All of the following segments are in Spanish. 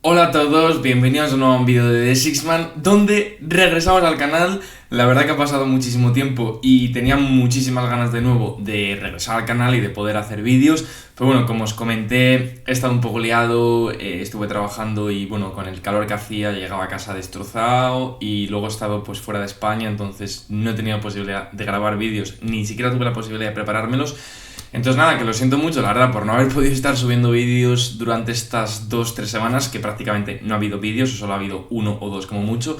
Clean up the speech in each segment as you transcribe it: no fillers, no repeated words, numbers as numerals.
Hola a todos, bienvenidos a un nuevo vídeo de The Sixman, donde regresamos al canal. La verdad que ha pasado muchísimo tiempo y tenía muchísimas ganas de nuevo de regresar al canal y de poder hacer vídeos. Pero bueno, como os comenté, he estado un poco liado, estuve trabajando y bueno, con el calor que hacía llegaba a casa destrozado y luego he estado pues fuera de España, entonces no he tenido posibilidad de grabar vídeos, ni siquiera tuve la posibilidad de preparármelos. Entonces nada, que lo siento mucho, la verdad, por no haber podido estar subiendo vídeos durante estas 2-3 semanas, que prácticamente no ha habido vídeos, o solo ha habido 1 o 2 como mucho.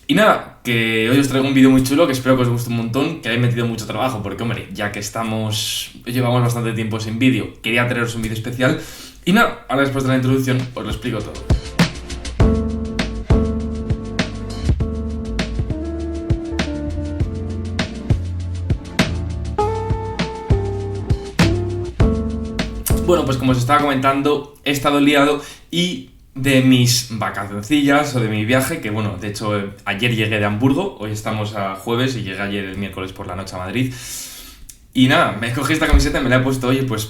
Y nada, que hoy os traigo un vídeo muy chulo, que espero que os guste un montón, que hayáis metido mucho trabajo, porque hombre, ya que llevamos bastante tiempo sin vídeo, quería traeros un vídeo especial. Y nada, ahora después de la introducción os lo explico todo. Bueno, pues como os estaba comentando, he estado liado y de mis vacacioncillas o de mi viaje, que bueno, de hecho ayer llegué de Hamburgo, hoy estamos a jueves y llegué ayer el miércoles por la noche a Madrid. Y nada, me cogí esta camiseta y me la he puesto hoy pues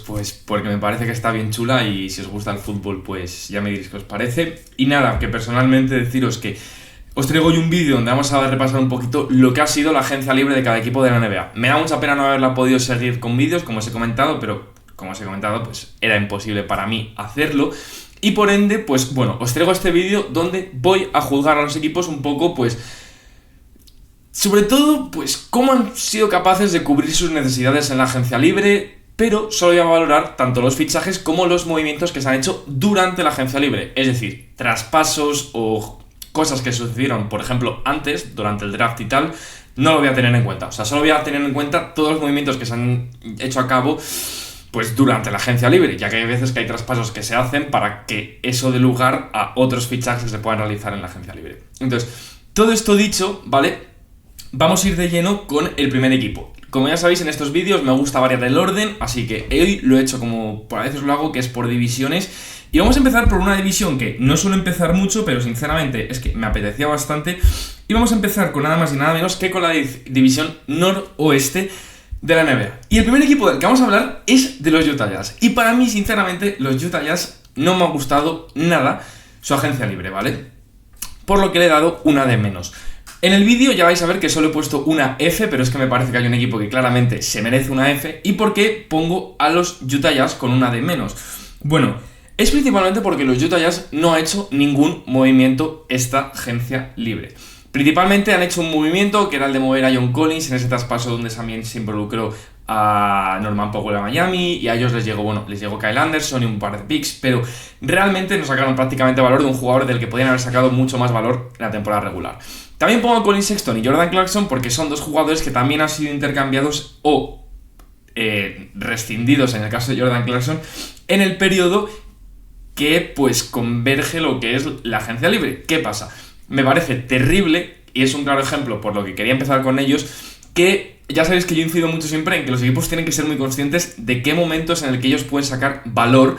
porque me parece que está bien chula y si os gusta el fútbol pues ya me diréis qué os parece. Y nada, que personalmente deciros que os traigo hoy un vídeo donde vamos a repasar un poquito lo que ha sido la agencia libre de cada equipo de la NBA. Me da mucha pena no haberla podido seguir con vídeos, como os he comentado, pero como os he comentado, pues era imposible para mí hacerlo. Y por ende, pues bueno, os traigo este vídeo donde voy a juzgar a los equipos un poco, pues sobre todo, pues cómo han sido capaces de cubrir sus necesidades en la agencia libre, pero solo voy a valorar tanto los fichajes como los movimientos que se han hecho durante la agencia libre. Es decir, traspasos o cosas que sucedieron, por ejemplo, antes, durante el draft y tal, no lo voy a tener en cuenta. O sea, solo voy a tener en cuenta todos los movimientos que se han hecho a cabo pues durante la agencia libre, ya que hay veces que hay traspasos que se hacen para que eso dé lugar a otros fichajes que se puedan realizar en la agencia libre. Entonces, todo esto dicho, ¿vale? Vamos a ir de lleno con el primer equipo. Como ya sabéis, en estos vídeos me gusta variar el orden, así que hoy lo he hecho como por a veces lo hago, que es por divisiones. Y vamos a empezar por una división que no suelo empezar mucho, pero sinceramente es que me apetecía bastante. Y vamos a empezar con nada más y nada menos que con la división noroeste de la NBA. Y el primer equipo del que vamos a hablar es de los Utah Jazz. Y para mí, sinceramente, los Utah Jazz no me ha gustado nada su agencia libre, ¿vale? Por lo que le he dado una D menos. En el vídeo ya vais a ver que solo he puesto una F, pero es que me parece que hay un equipo que claramente se merece una F. ¿Y por qué pongo a los Utah Jazz con una D menos? Bueno, es principalmente porque los Utah Jazz no ha hecho ningún movimiento esta agencia libre. Principalmente han hecho un movimiento que era el de mover a John Collins en ese traspaso donde también se involucró a Norman Powell a Miami y a ellos les llegó Kyle Anderson y un par de picks, pero realmente no sacaron prácticamente valor de un jugador del que podían haber sacado mucho más valor en la temporada regular. También pongo a Colin Sexton y Jordan Clarkson porque son dos jugadores que también han sido intercambiados o rescindidos en el caso de Jordan Clarkson en el periodo que pues converge lo que es la agencia libre. ¿Qué pasa? Me parece terrible, y es un claro ejemplo por lo que quería empezar con ellos, que ya sabéis que yo incido mucho siempre en que los equipos tienen que ser muy conscientes de qué momentos en el que ellos pueden sacar valor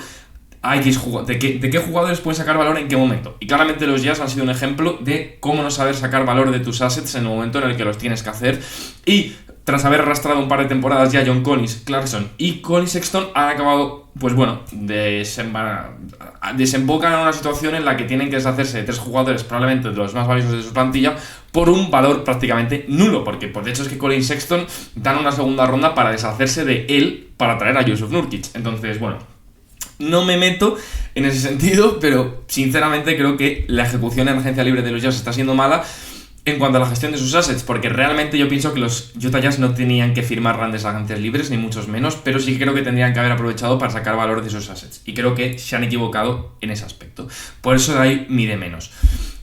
a X jugadores, de qué jugadores pueden sacar valor en qué momento. Y claramente los Jazz han sido un ejemplo de cómo no saber sacar valor de tus assets en el momento en el que los tienes que hacer. Y tras haber arrastrado un par de temporadas ya John Collins, Clarkson y Colin Sexton han acabado, pues bueno, desembocan en una situación en la que tienen que deshacerse de tres jugadores probablemente de los más valiosos de su plantilla por un valor prácticamente nulo, porque por de hecho es que Colin Sexton dan una segunda ronda para deshacerse de él para traer a Jusuf Nurkic. Entonces, bueno, no me meto en ese sentido, pero sinceramente creo que la ejecución en la agencia libre de los Jazz está siendo mala en cuanto a la gestión de sus assets, porque realmente yo pienso que los Utah Jazz no tenían que firmar grandes agencias libres, ni muchos menos, pero sí creo que tendrían que haber aprovechado para sacar valor de sus assets, y creo que se han equivocado en ese aspecto. Por eso de ahí mi D menos.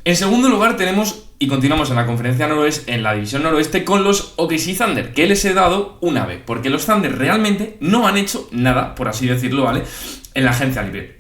En segundo lugar tenemos, y continuamos en la conferencia noroeste, en la división noroeste, con los OKC Thunder, que les he dado una B, porque los Thunder realmente no han hecho nada, por así decirlo, ¿vale?, en la agencia libre.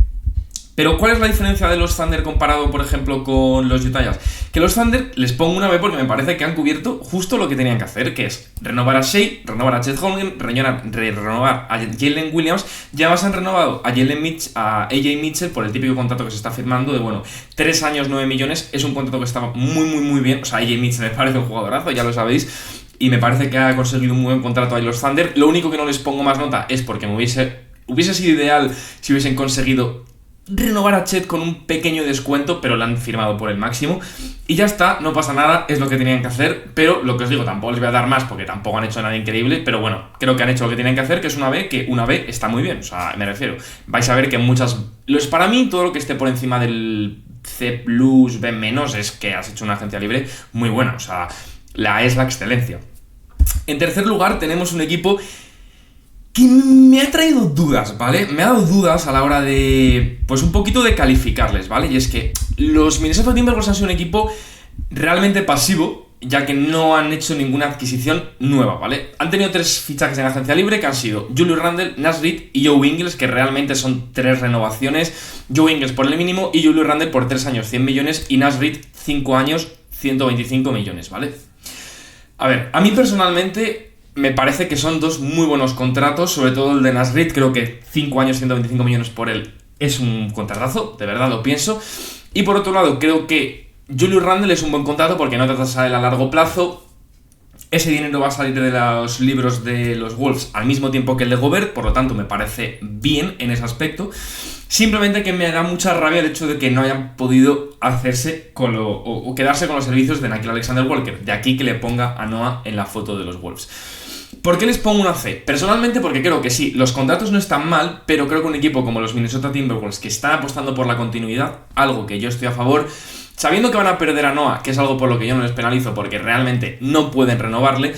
Pero ¿cuál es la diferencia de los Thunder comparado, por ejemplo, con los Utah Jazz? Que los Thunder les pongo una B porque me parece que han cubierto justo lo que tenían que hacer, que es renovar a Shea, renovar a Chet Holmgren, renovar a Jalen Williams. Ya además han renovado a AJ Mitchell por el típico contrato que se está firmando de, bueno, 3 años, 9 millones. Es un contrato que estaba muy bien. O sea, AJ Mitchell me parece un jugadorazo, ya lo sabéis. Y me parece que ha conseguido un muy buen contrato ahí los Thunder. Lo único que no les pongo más nota es porque hubiese sido ideal si hubiesen conseguido renovar a Chet con un pequeño descuento, pero lo han firmado por el máximo. Y ya está, no pasa nada, es lo que tenían que hacer. Pero lo que os digo, tampoco les voy a dar más porque tampoco han hecho nada increíble. Pero bueno, creo que han hecho lo que tenían que hacer, que es una B, que una B está muy bien. O sea, me refiero, vais a ver que para mí, todo lo que esté por encima del C+, B-, es que has hecho una agencia libre muy buena. O sea, es la excelencia. En tercer lugar, tenemos un equipo que me ha traído dudas, ¿vale? Me ha dado dudas a la hora de, pues un poquito de calificarles, ¿vale? Y es que los Minnesota Timberwolves han sido un equipo realmente pasivo, ya que no han hecho ninguna adquisición nueva, ¿vale? Han tenido 3 fichajes en agencia libre, que han sido Julius Randle, Naz Reid y Joe Ingles, que realmente son 3 renovaciones. Joe Ingles por el mínimo y Julius Randle por 3 años, 100 millones, y Naz Reid 5 años, 125 millones, ¿vale? A ver, a mí personalmente me parece que son 2 muy buenos contratos, sobre todo el de Naz Reid. Creo que 5 años, 125 millones por él es un contratazo, de verdad lo pienso. Y por otro lado, creo que Julius Randle es un buen contrato porque no trata de salir a largo plazo. Ese dinero va a salir de los libros de los Wolves al mismo tiempo que el de Gobert, por lo tanto me parece bien en ese aspecto. Simplemente que me da mucha rabia el hecho de que no hayan podido hacerse o quedarse con los servicios de Nickeil Alexander-Walker. De aquí que le ponga a Noah en la foto de los Wolves. ¿Por qué les pongo una C? Personalmente porque creo que sí, los contratos no están mal, pero creo que un equipo como los Minnesota Timberwolves, que están apostando por la continuidad, algo que yo estoy a favor, sabiendo que van a perder a Noah, que es algo por lo que yo no les penalizo porque realmente no pueden renovarle,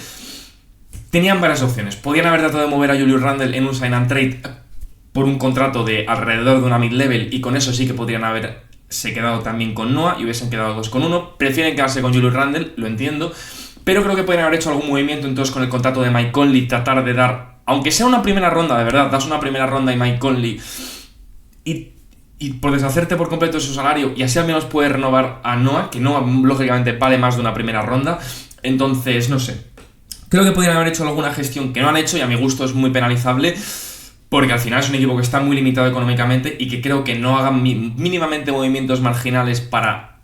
tenían varias opciones. Podían haber tratado de mover a Julius Randle en un sign and trade por un contrato de alrededor de una mid-level, y con eso sí que podrían haberse quedado también con Noah y hubiesen quedado 2 con 1. Prefieren quedarse con Julius Randle, lo entiendo, pero creo que podrían haber hecho algún movimiento entonces con el contrato de Mike Conley, tratar de dar, aunque sea una primera ronda, de verdad, das una primera ronda y Mike Conley y por deshacerte por completo de su salario, y así al menos puedes renovar a Noah, que Noah lógicamente vale más de una primera ronda. Entonces, no sé, creo que podrían haber hecho alguna gestión que no han hecho, y a mi gusto es muy penalizable, porque al final es un equipo que está muy limitado económicamente y que creo que no hagan mínimamente movimientos marginales para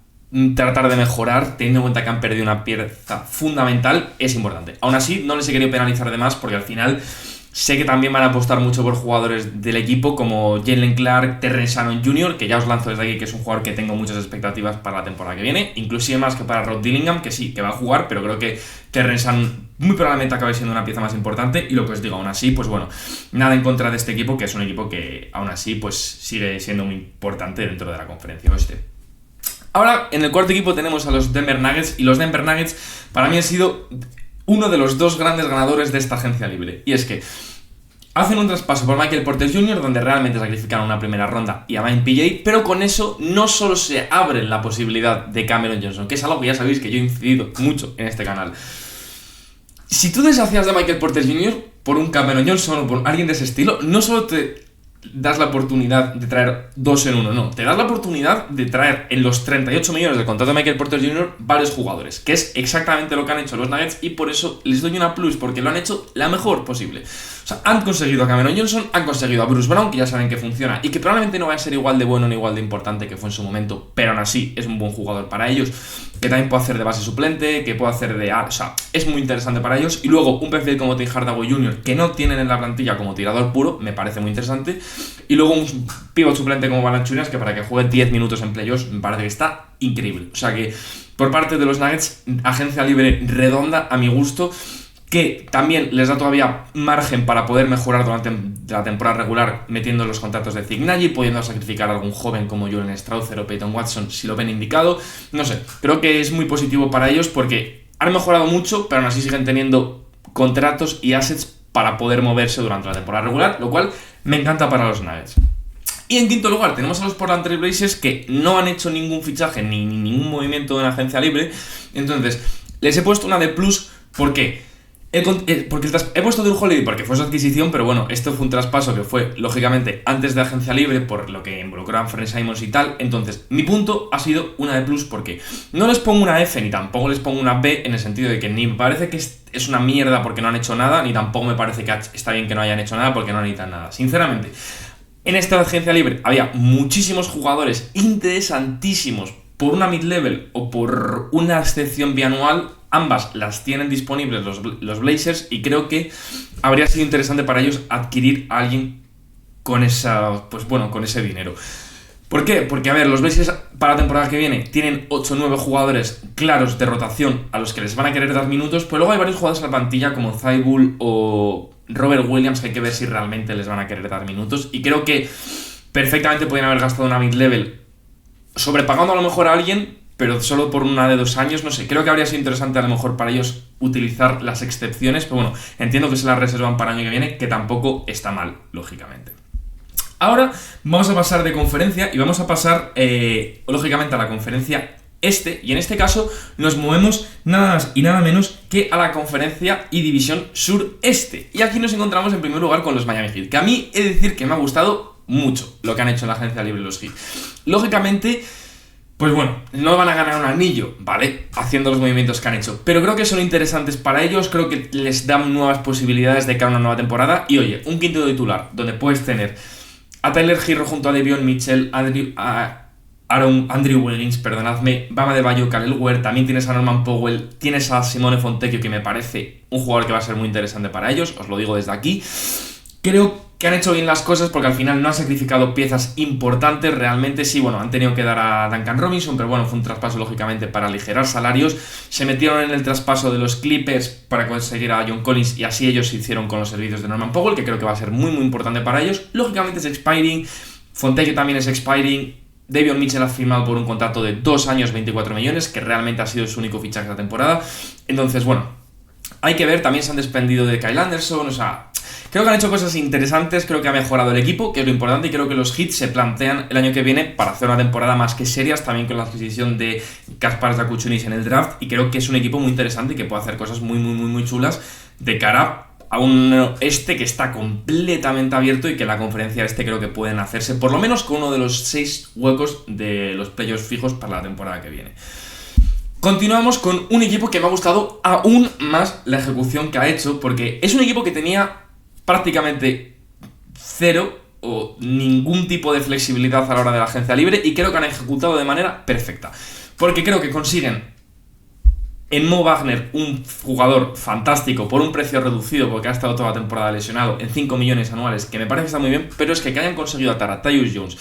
tratar de mejorar, teniendo en cuenta que han perdido una pieza fundamental, es importante. Aún así, no les he querido penalizar de más, porque al final sé que también van a apostar mucho por jugadores del equipo como Jalen Clark, Terrence Shannon Jr., que ya os lanzo desde aquí que es un jugador que tengo muchas expectativas para la temporada que viene, inclusive más que para Rod Dillingham, que sí, que va a jugar, pero creo que Terrence Shannon muy probablemente acabe siendo una pieza más importante. Y lo que os digo, aún así, pues bueno, nada en contra de este equipo, que es un equipo que aún así pues sigue siendo muy importante dentro de la conferencia oeste. Ahora, en el cuarto equipo tenemos a los Denver Nuggets, y los Denver Nuggets para mí han sido uno de los 2 grandes ganadores de esta agencia libre. Y es que hacen un traspaso por Michael Porter Jr., donde realmente sacrificaron una primera ronda y a Mike PJ, pero con eso no solo se abre la posibilidad de Cameron Johnson, que es algo que ya sabéis que yo he incidido mucho en este canal. Si tú deshacías de Michael Porter Jr. por un Cameron Johnson o por alguien de ese estilo, no solo te das la oportunidad de traer 2 en 1, no, te das la oportunidad de traer en los 38 millones del contrato de Michael Porter Jr. varios jugadores, que es exactamente lo que han hecho los Nuggets, y por eso les doy una plus, porque lo han hecho la mejor posible. O sea, han conseguido a Cameron Johnson, han conseguido a Bruce Brown, que ya saben que funciona y que probablemente no va a ser igual de bueno ni igual de importante que fue en su momento, pero aún así es un buen jugador para ellos, que también puede hacer de base suplente, que puede hacer de... O sea, es muy interesante para ellos. Y luego un perfil como Tim Hardaway Jr., que no tienen en la plantilla como tirador puro, me parece muy interesante. Y luego un pivot suplente como Valanciunas, que para que juegue 10 minutos en playoffs me parece que está increíble. O sea que, por parte de los Nuggets, agencia libre redonda a mi gusto, que también les da todavía margen para poder mejorar durante la temporada regular, metiendo los contratos de Zig Nagy, pudiendo sacrificar a algún joven como Julian Strawther o Peyton Watson si lo ven indicado. No sé, creo que es muy positivo para ellos porque han mejorado mucho, pero aún así siguen teniendo contratos y assets para poder moverse durante la temporada regular, lo cual me encanta para los Nuggets. Y en quinto lugar tenemos a los Portland Trail Blazers, que no han hecho ningún fichaje ni ningún movimiento en agencia libre. Entonces les he puesto una D+, porque he puesto Drew Holiday porque fue su adquisición, pero bueno, esto fue un traspaso que fue, lógicamente, antes de agencia libre, por lo que involucró a Anfernee Simons y tal. Entonces, mi punto ha sido una D+, porque no les pongo una F ni tampoco les pongo una B, en el sentido de que ni me parece que es una mierda porque no han hecho nada, ni tampoco me parece que está bien que no hayan hecho nada porque no necesitan nada. Sinceramente, en esta agencia libre había muchísimos jugadores interesantísimos por una mid-level o por una excepción bianual. Ambas las tienen disponibles los Blazers, y creo que habría sido interesante para ellos adquirir a alguien con esa, pues bueno, con ese dinero. ¿Por qué? Porque, a ver, los Blazers para la temporada que viene tienen 8 o 9 jugadores claros de rotación a los que les van a querer dar minutos, pero luego hay varios jugadores en la plantilla como Thibault o Robert Williams que hay que ver si realmente les van a querer dar minutos, y creo que perfectamente podrían haber gastado una mid-level sobrepagando a lo mejor a alguien, pero solo por una de 2 años, no sé, creo que habría sido interesante a lo mejor para ellos utilizar las excepciones, pero bueno, entiendo que se las reservan para el año que viene, que tampoco está mal, lógicamente. Ahora vamos a pasar de conferencia y vamos a pasar, lógicamente, a la conferencia este, y en este caso nos movemos nada más y nada menos que a la conferencia y división sureste. Y aquí nos encontramos en primer lugar con los Miami Heat, que a mí he de decir que me ha gustado mucho lo que han hecho en la agencia libre los Heat. Lógicamente, pues bueno, no van a ganar un anillo, ¿vale? Haciendo los movimientos que han hecho, pero creo que son interesantes para ellos, creo que les dan nuevas posibilidades de cara a una nueva temporada. Y oye, un quinto titular donde puedes tener a Tyler Herro junto a Davion Mitchell, Andrew Wiggins, perdonadme, Bama Adebayo, Khalil Ware, también tienes a Norman Powell, tienes a Simone Fontecchio, que me parece un jugador que va a ser muy interesante para ellos, os lo digo desde aquí. Creo que han hecho bien las cosas porque al final no han sacrificado piezas importantes, realmente sí, bueno, han tenido que dar a Duncan Robinson, pero bueno, fue un traspaso lógicamente para aligerar salarios, se metieron en el traspaso de los Clippers para conseguir a John Collins y así ellos se hicieron con los servicios de Norman Powell, que creo que va a ser muy muy importante para ellos. Lógicamente es expiring, Fontecchio también es expiring, Davion Mitchell ha firmado por un contrato de 2 años 24 millones, que realmente ha sido su único fichaje de la temporada, entonces bueno, hay que ver, también se han desprendido de Kyle Anderson, o sea, creo que han hecho cosas interesantes, creo que ha mejorado el equipo, que es lo importante, y creo que los Heat se plantean el año que viene para hacer una temporada más que serias, también con la adquisición de Kasparas Zakuchunis en el draft, y creo que es un equipo muy interesante y que puede hacer cosas muy muy muy muy chulas de cara a un este que está completamente abierto y que la conferencia este creo que pueden hacerse por lo menos con uno de los 6 huecos de los playoffs fijos para la temporada que viene. Continuamos con un equipo que me ha gustado aún más la ejecución que ha hecho, porque es un equipo que tenía prácticamente cero o ningún tipo de flexibilidad a la hora de la agencia libre, y creo que han ejecutado de manera perfecta, porque creo que consiguen en Mo Wagner un jugador fantástico por un precio reducido, porque ha estado toda la temporada lesionado, en 5 millones anuales, que me parece que está muy bien, pero es que hayan conseguido atar a Tyus Jones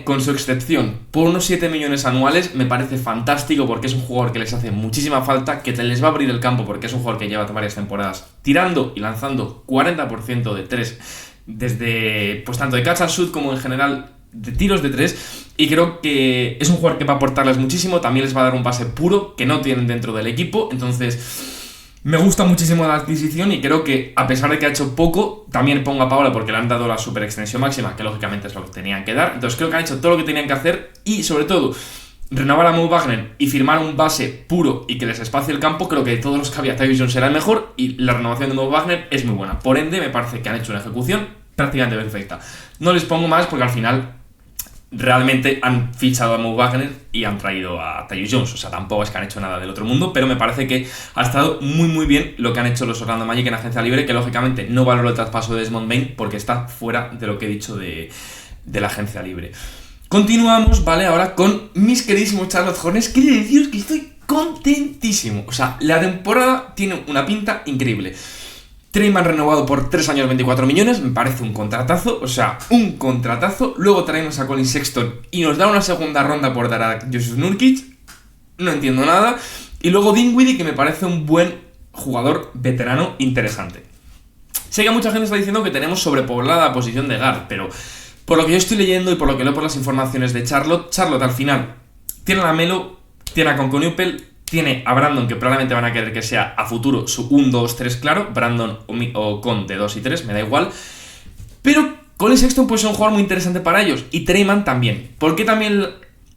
con su excepción por unos 7 millones anuales me parece fantástico, porque es un jugador que les hace muchísima falta, que les va a abrir el campo, porque es un jugador que lleva varias temporadas tirando y lanzando 40% de 3 desde, pues tanto de catch and shoot como en general de tiros de 3, y creo que es un jugador que va a aportarles muchísimo, también les va a dar un base puro que no tienen dentro del equipo, entonces me gusta muchísimo la adquisición y creo que a pesar de que ha hecho poco, también pongo a Paola porque le han dado la super extensión máxima, que lógicamente es lo que tenían que dar, entonces creo que han hecho todo lo que tenían que hacer, y sobre todo renovar a Mo Wagner y firmar un base puro y que les espacie el campo. Creo que de todos los que había, Tyus Jones será el mejor y la renovación de Mo Wagner es muy buena, por ende me parece que han hecho una ejecución prácticamente perfecta. No les pongo más porque al final realmente han fichado a Mo Wagner y han traído a Tyus Jones, o sea, tampoco es que han hecho nada del otro mundo, pero me parece que ha estado muy muy bien lo que han hecho los Orlando Magic en agencia libre, que lógicamente no valoro el traspaso de Desmond Bane porque está fuera de lo que he dicho de la agencia libre. Continuamos, ¿vale? Ahora con mis queridísimos Charlotte Hornets. Quiero deciros que estoy contentísimo, o sea, la temporada tiene una pinta increíble. Trey Mann renovado por 3 años 24 millones, me parece un contratazo, o sea, un contratazo. Luego traemos a Colin Sexton y nos da una segunda ronda por dar a Jusuf Nurkic, no entiendo nada. Y luego Dinwiddie, que me parece un buen jugador veterano interesante. Sé que mucha gente está diciendo que tenemos sobrepoblada la posición de guard, pero por lo que yo estoy leyendo y por lo que leo por las informaciones de Charlotte al final tiene a Melo, tiene a Conconupel, tiene a Brandon, que probablemente van a querer que sea a futuro su 1, 2, 3, claro. Brandon o Con de 2 y 3, me da igual. Pero Colin Sexton puede ser un jugador muy interesante para ellos. Y Trey Mann también. ¿Por qué también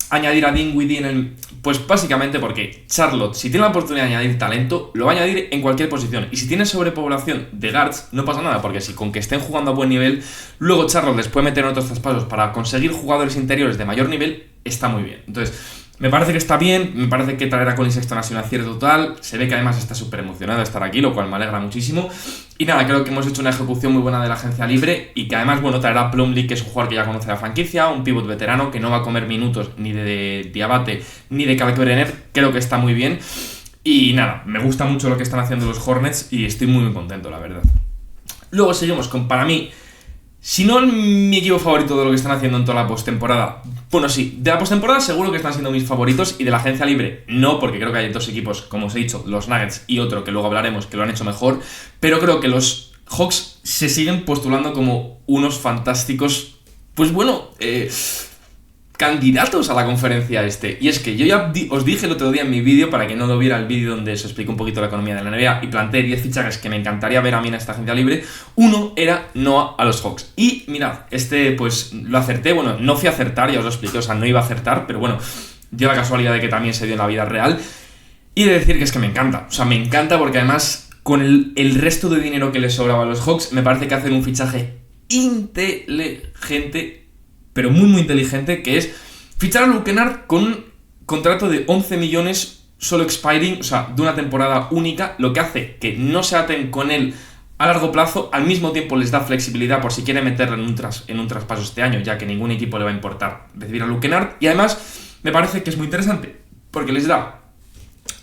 añadir a Dinwiddie en el...? Pues básicamente porque Charlotte, si tiene la oportunidad de añadir talento, lo va a añadir en cualquier posición. Y si tiene sobrepoblación de guards, no pasa nada, porque si con que estén jugando a buen nivel, luego Charlotte les puede meter en otros traspasos para conseguir jugadores interiores de mayor nivel, está muy bien. Entonces, me parece que está bien, me parece que traer a Colin Sexton ha sido un acierto total, se ve que además está súper emocionado de estar aquí, lo cual me alegra muchísimo. Y nada, creo que hemos hecho una ejecución muy buena de la agencia libre y que además, bueno, traerá a Plumlee, que es un jugador que ya conoce la franquicia, un pivot veterano que no va a comer minutos ni de Diabate ni de Kyle Korver, creo que está muy bien. Y nada, me gusta mucho lo que están haciendo los Hornets y estoy muy muy contento, la verdad. Luego seguimos con, para mí, si no mi equipo favorito de lo que están haciendo en toda la postemporada. Bueno, sí, de la postemporada seguro que están siendo mis favoritos, y de la agencia libre no, porque creo que hay dos equipos, como os he dicho, los Nuggets y otro que luego hablaremos, que lo han hecho mejor, pero creo que los Hawks se siguen postulando como unos fantásticos, pues bueno, candidatos a la conferencia este. Y es que yo ya os dije el otro día en mi vídeo, para que no lo viera, el vídeo donde os explico un poquito la economía de la NBA y planteé 10 fichajes que me encantaría ver a mí en esta agencia libre. Uno era no a los Hawks. Y mirad, pues lo acerté. Bueno, no fui a acertar, ya os lo expliqué, o sea, no iba a acertar, pero bueno, dio la casualidad de que también se dio en la vida real. Y de decir que es que me encanta. O sea, me encanta porque además, con el resto de dinero que les sobraba a los Hawks, me parece que hacen un fichaje inteligente, pero muy muy inteligente, que es fichar a Luke Kennard con un contrato de 11 millones solo expiring, o sea, de una temporada única, lo que hace que no se aten con él a largo plazo. Al mismo tiempo les da flexibilidad por si quiere meterlo en un traspaso este año, ya que ningún equipo le va a importar recibir a Luke Kennard. Y además me parece que es muy interesante porque les da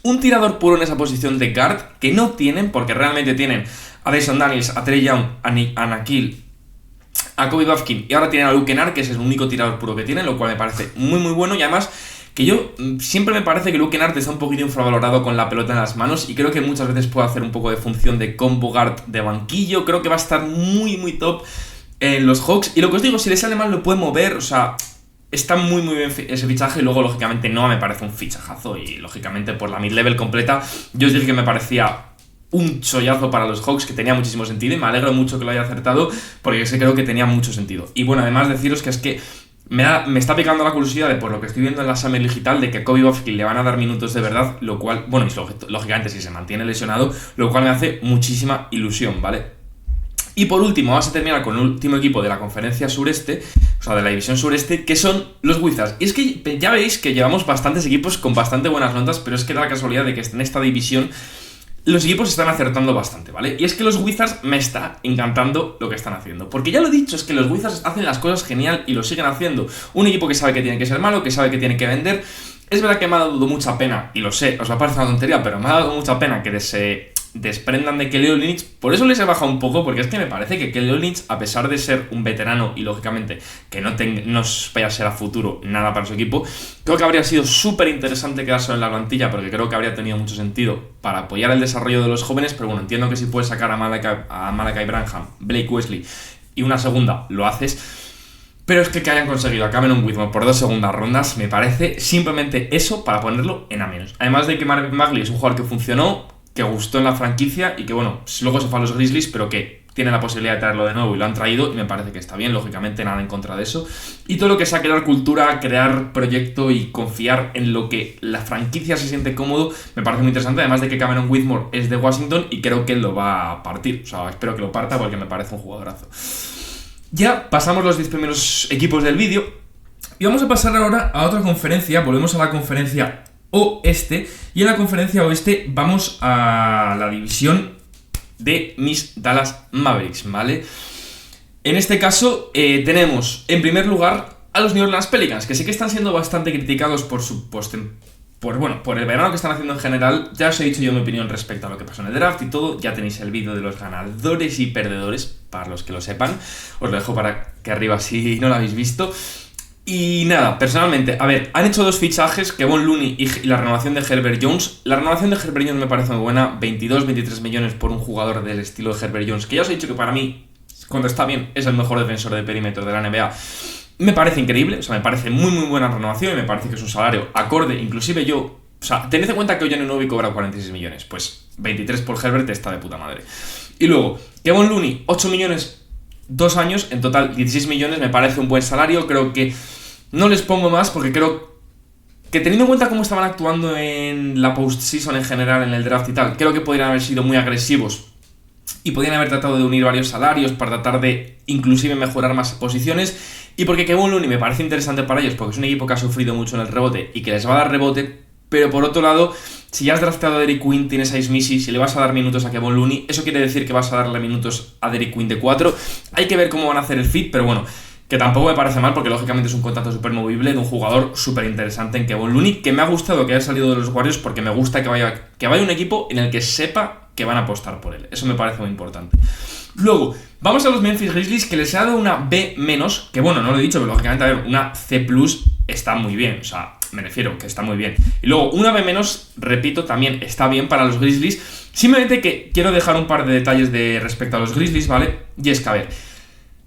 un tirador puro en esa posición de guard que no tienen, porque realmente tienen a Dyson Daniels, a Trae Young, a Nickeil, a Kobe Bufkin, y ahora tienen a Luke Kennard, que es el único tirador puro que tienen, lo cual me parece muy muy bueno. Y además que yo siempre me parece que Luke Kennard está un poquito infravalorado con la pelota en las manos, y creo que muchas veces puede hacer un poco de función de combo guard de banquillo. Creo que va a estar muy muy top en los Hawks, y lo que os digo, si le sale mal lo puede mover. O sea, está muy muy bien ese fichaje. Y luego lógicamente no me parece un fichajazo, y lógicamente por la mid-level completa yo os dije que me parecía un chollazo para los Hawks, que tenía muchísimo sentido, y me alegro mucho que lo haya acertado, porque creo que tenía mucho sentido. Y bueno, además deciros que es que me está picando la curiosidad de, por lo que estoy viendo en la Summer Digital, de que a Kobe Bufkin le van a dar minutos de verdad, lo cual, bueno, y lógicamente si se mantiene lesionado, lo cual me hace muchísima ilusión, ¿vale? Y por último, vamos a terminar con el último equipo de la conferencia sureste, o sea, de la división sureste, que son los Wizards. Y es que ya veis que llevamos bastantes equipos con bastante buenas notas, pero es que da la casualidad de que en esta división los equipos están acertando bastante, ¿vale? Y es que los Wizards me está encantando lo que están haciendo, porque ya lo he dicho, es que los Wizards hacen las cosas genial y lo siguen haciendo. Un equipo que sabe que tiene que ser malo, que sabe que tiene que vender. Es verdad que me ha dado mucha pena, y lo sé, os va a parecer una tontería, pero me ha dado mucha pena que se desprendan de Kelly Olynyk. Por eso les he bajado un poco, porque es que me parece que Kelly Olynyk, a pesar de ser un veterano y lógicamente que no vaya a ser a futuro nada para su equipo, creo que habría sido súper interesante quedarse en la plantilla, porque creo que habría tenido mucho sentido para apoyar el desarrollo de los jóvenes. Pero bueno, entiendo que si puedes sacar a Malachi Branham, Blake Wesley y una segunda, lo haces. Pero es que hayan conseguido a Cameron Whitmore por 2 segundas rondas me parece simplemente eso para ponerlo en a menos. Además de que Marvin Bagley es un jugador que funcionó, que gustó en la franquicia, y que bueno, luego se fue a los Grizzlies, pero que tiene la posibilidad de traerlo de nuevo y lo han traído, y me parece que está bien, lógicamente nada en contra de eso. Y todo lo que sea crear cultura, crear proyecto y confiar en lo que la franquicia se siente cómodo, me parece muy interesante. Además de que Cameron Whitmore es de Washington y creo que él lo va a partir. O sea, espero que lo parta porque me parece un jugadorazo. Ya pasamos los 10 primeros equipos del vídeo y vamos a pasar ahora a otra conferencia. Volvemos a la conferencia oeste, y en la conferencia oeste vamos a la división de mis Dallas Mavericks, ¿vale? En este caso tenemos en primer lugar a los New Orleans Pelicans, que sí que están siendo bastante criticados por su por el verano que están haciendo en general. Ya os he dicho yo mi opinión respecto a lo que pasó en el draft y todo. Ya tenéis el vídeo de los ganadores y perdedores, para los que lo sepan. Os lo dejo para que arriba si no lo habéis visto. Y nada, personalmente, a ver, han hecho 2 fichajes, Kevon Looney y la renovación de Herbert Jones. La renovación de Herbert Jones me parece muy buena, 22-23 millones por un jugador del estilo de Herbert Jones, que ya os he dicho que para mí, cuando está bien, es el mejor defensor de perímetro de la NBA. Me parece increíble, o sea, me parece muy muy buena renovación, y me parece que es un salario acorde. Inclusive yo, o sea, tened en cuenta que hoy Anunoby cobra 46 millones, pues 23 por Herbert está de puta madre. Y luego, Kevon Looney, 8 millones, 2 años, en total 16 millones, me parece un buen salario. Creo que no les pongo más, porque creo que, teniendo en cuenta cómo estaban actuando en la postseason en general, en el draft y tal, creo que podrían haber sido muy agresivos y podrían haber tratado de unir varios salarios para tratar de inclusive mejorar más posiciones. Y porque Kevon Looney me parece interesante para ellos, porque es un equipo que ha sufrido mucho en el rebote y que les va a dar rebote. Pero por otro lado, si ya has drafteado a Derrick Queen, tienes a Smithy, si le vas a dar minutos a Kevon Looney, eso quiere decir que vas a darle minutos a Derrick Queen de 4. Hay que ver cómo van a hacer el fit, pero bueno, que tampoco me parece mal, porque lógicamente es un contrato súper movible de un jugador súper interesante en Kevon Looney, que me ha gustado que haya salido de los Warriors, porque me gusta que vaya un equipo en el que sepa que van a apostar por él. Eso me parece muy importante. Luego, vamos a los Memphis Grizzlies, que les he dado una B-, que bueno, no lo he dicho, pero lógicamente, a ver, una C+ está muy bien, o sea, me refiero que está muy bien. Y luego, una B-, repito, también está bien para los Grizzlies. Simplemente que quiero dejar un par de detalles respecto a los Grizzlies, ¿vale? Y es que, a ver,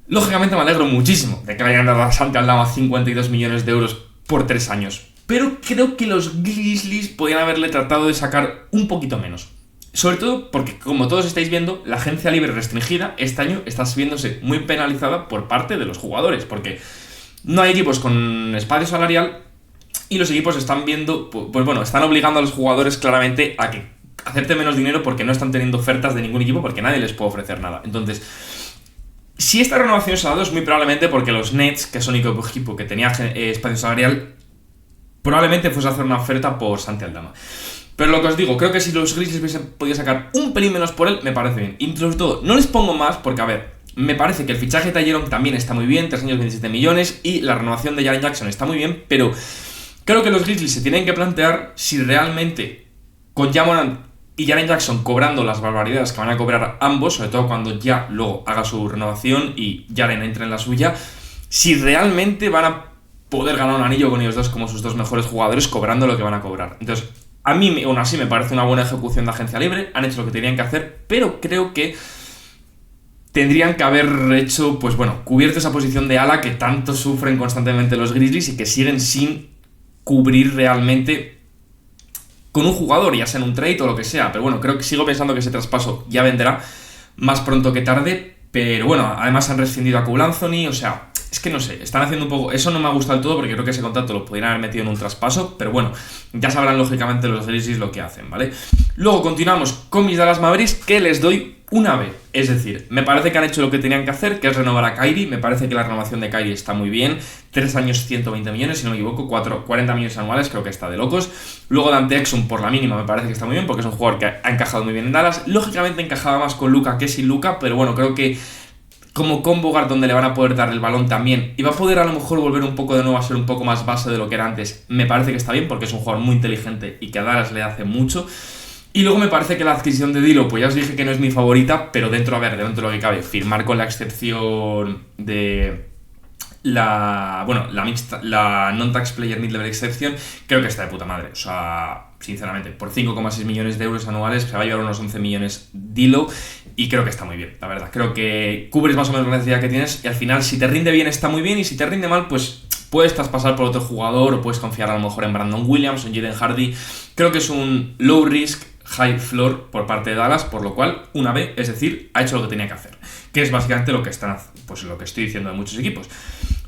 lógicamente me alegro muchísimo de que le hayan dado a Santi Aldama 52 millones de euros por 3 años. Pero creo que los Grizzlies podrían haberle tratado de sacar un poquito menos. Sobre todo porque, como todos estáis viendo, la agencia libre restringida este año está viéndose muy penalizada por parte de los jugadores, porque no hay equipos con espacio salarial y los equipos están viendo, pues bueno, están obligando a los jugadores claramente a que acepten menos dinero porque no están teniendo ofertas de ningún equipo, porque nadie les puede ofrecer nada. Entonces, si esta renovación se ha dado es muy probablemente porque los Nets, que son el equipo que tenía espacio salarial, probablemente fuese a hacer una oferta por Santi Aldama. Pero lo que os digo, creo que si los Grizzlies hubiesen podido sacar un pelín menos por él, me parece bien. Y sobre todo, no les pongo más porque, a ver, me parece que el fichaje de Ty Jerome también está muy bien, 3 años 27 millones, y la renovación de Jaren Jackson está muy bien, pero creo que los Grizzlies se tienen que plantear si realmente con Ja Morant y Jaren Jackson cobrando las barbaridades que van a cobrar ambos, sobre todo cuando ya luego haga su renovación y Jaren entre en la suya, si realmente van a poder ganar un anillo con ellos dos como sus dos mejores jugadores cobrando lo que van a cobrar. Entonces, a mí aún así me parece una buena ejecución de agencia libre, han hecho lo que tenían que hacer, pero creo que tendrían que haber hecho, pues bueno, cubierto esa posición de ala que tanto sufren constantemente los Grizzlies y que siguen sin cubrir realmente con un jugador, ya sea en un trade o lo que sea. Pero bueno, creo que sigo pensando que ese traspaso ya vendrá más pronto que tarde, pero bueno, además han rescindido a Cole Anthony, o sea, es que no sé, están haciendo un poco... Eso no me ha gustado del todo porque creo que ese contrato lo podrían haber metido en un traspaso, pero bueno, ya sabrán lógicamente los Grizzlies lo que hacen, ¿vale? Luego continuamos con mis Dallas Mavericks, que les doy una B. Es decir, me parece que han hecho lo que tenían que hacer, que es renovar a Kyrie. Me parece que la renovación de Kyrie está muy bien. 3 años, 120 millones, si no me equivoco, 40 millones anuales, creo que está de locos. Luego Dante Exum, por la mínima, me parece que está muy bien, porque es un jugador que ha encajado muy bien en Dallas. Lógicamente encajaba más con Luka que sin Luka, pero bueno, creo que como con Bogart, donde le van a poder dar el balón también, y va a poder a lo mejor volver un poco de nuevo a ser un poco más base de lo que era antes, me parece que está bien, porque es un jugador muy inteligente y que a Dallas le hace mucho. Y luego me parece que la adquisición de D'Lo, pues ya os dije que no es mi favorita, pero dentro de lo que cabe, firmar con la excepción de la non-tax player mid-level exception, creo que está de puta madre. O sea, sinceramente, por 5,6 millones de euros anuales se va a llevar unos 11 millones D'Lo, y creo que está muy bien, la verdad. Creo que cubres más o menos la necesidad que tienes, y al final, si te rinde bien, está muy bien, y si te rinde mal, pues puedes traspasar por otro jugador, o puedes confiar a lo mejor en Brandon Williams o en Jaden Hardy. Creo que es un low risk, high floor por parte de Dallas, por lo cual una B, es decir, ha hecho lo que tenía que hacer, que es básicamente lo que estoy diciendo de muchos equipos.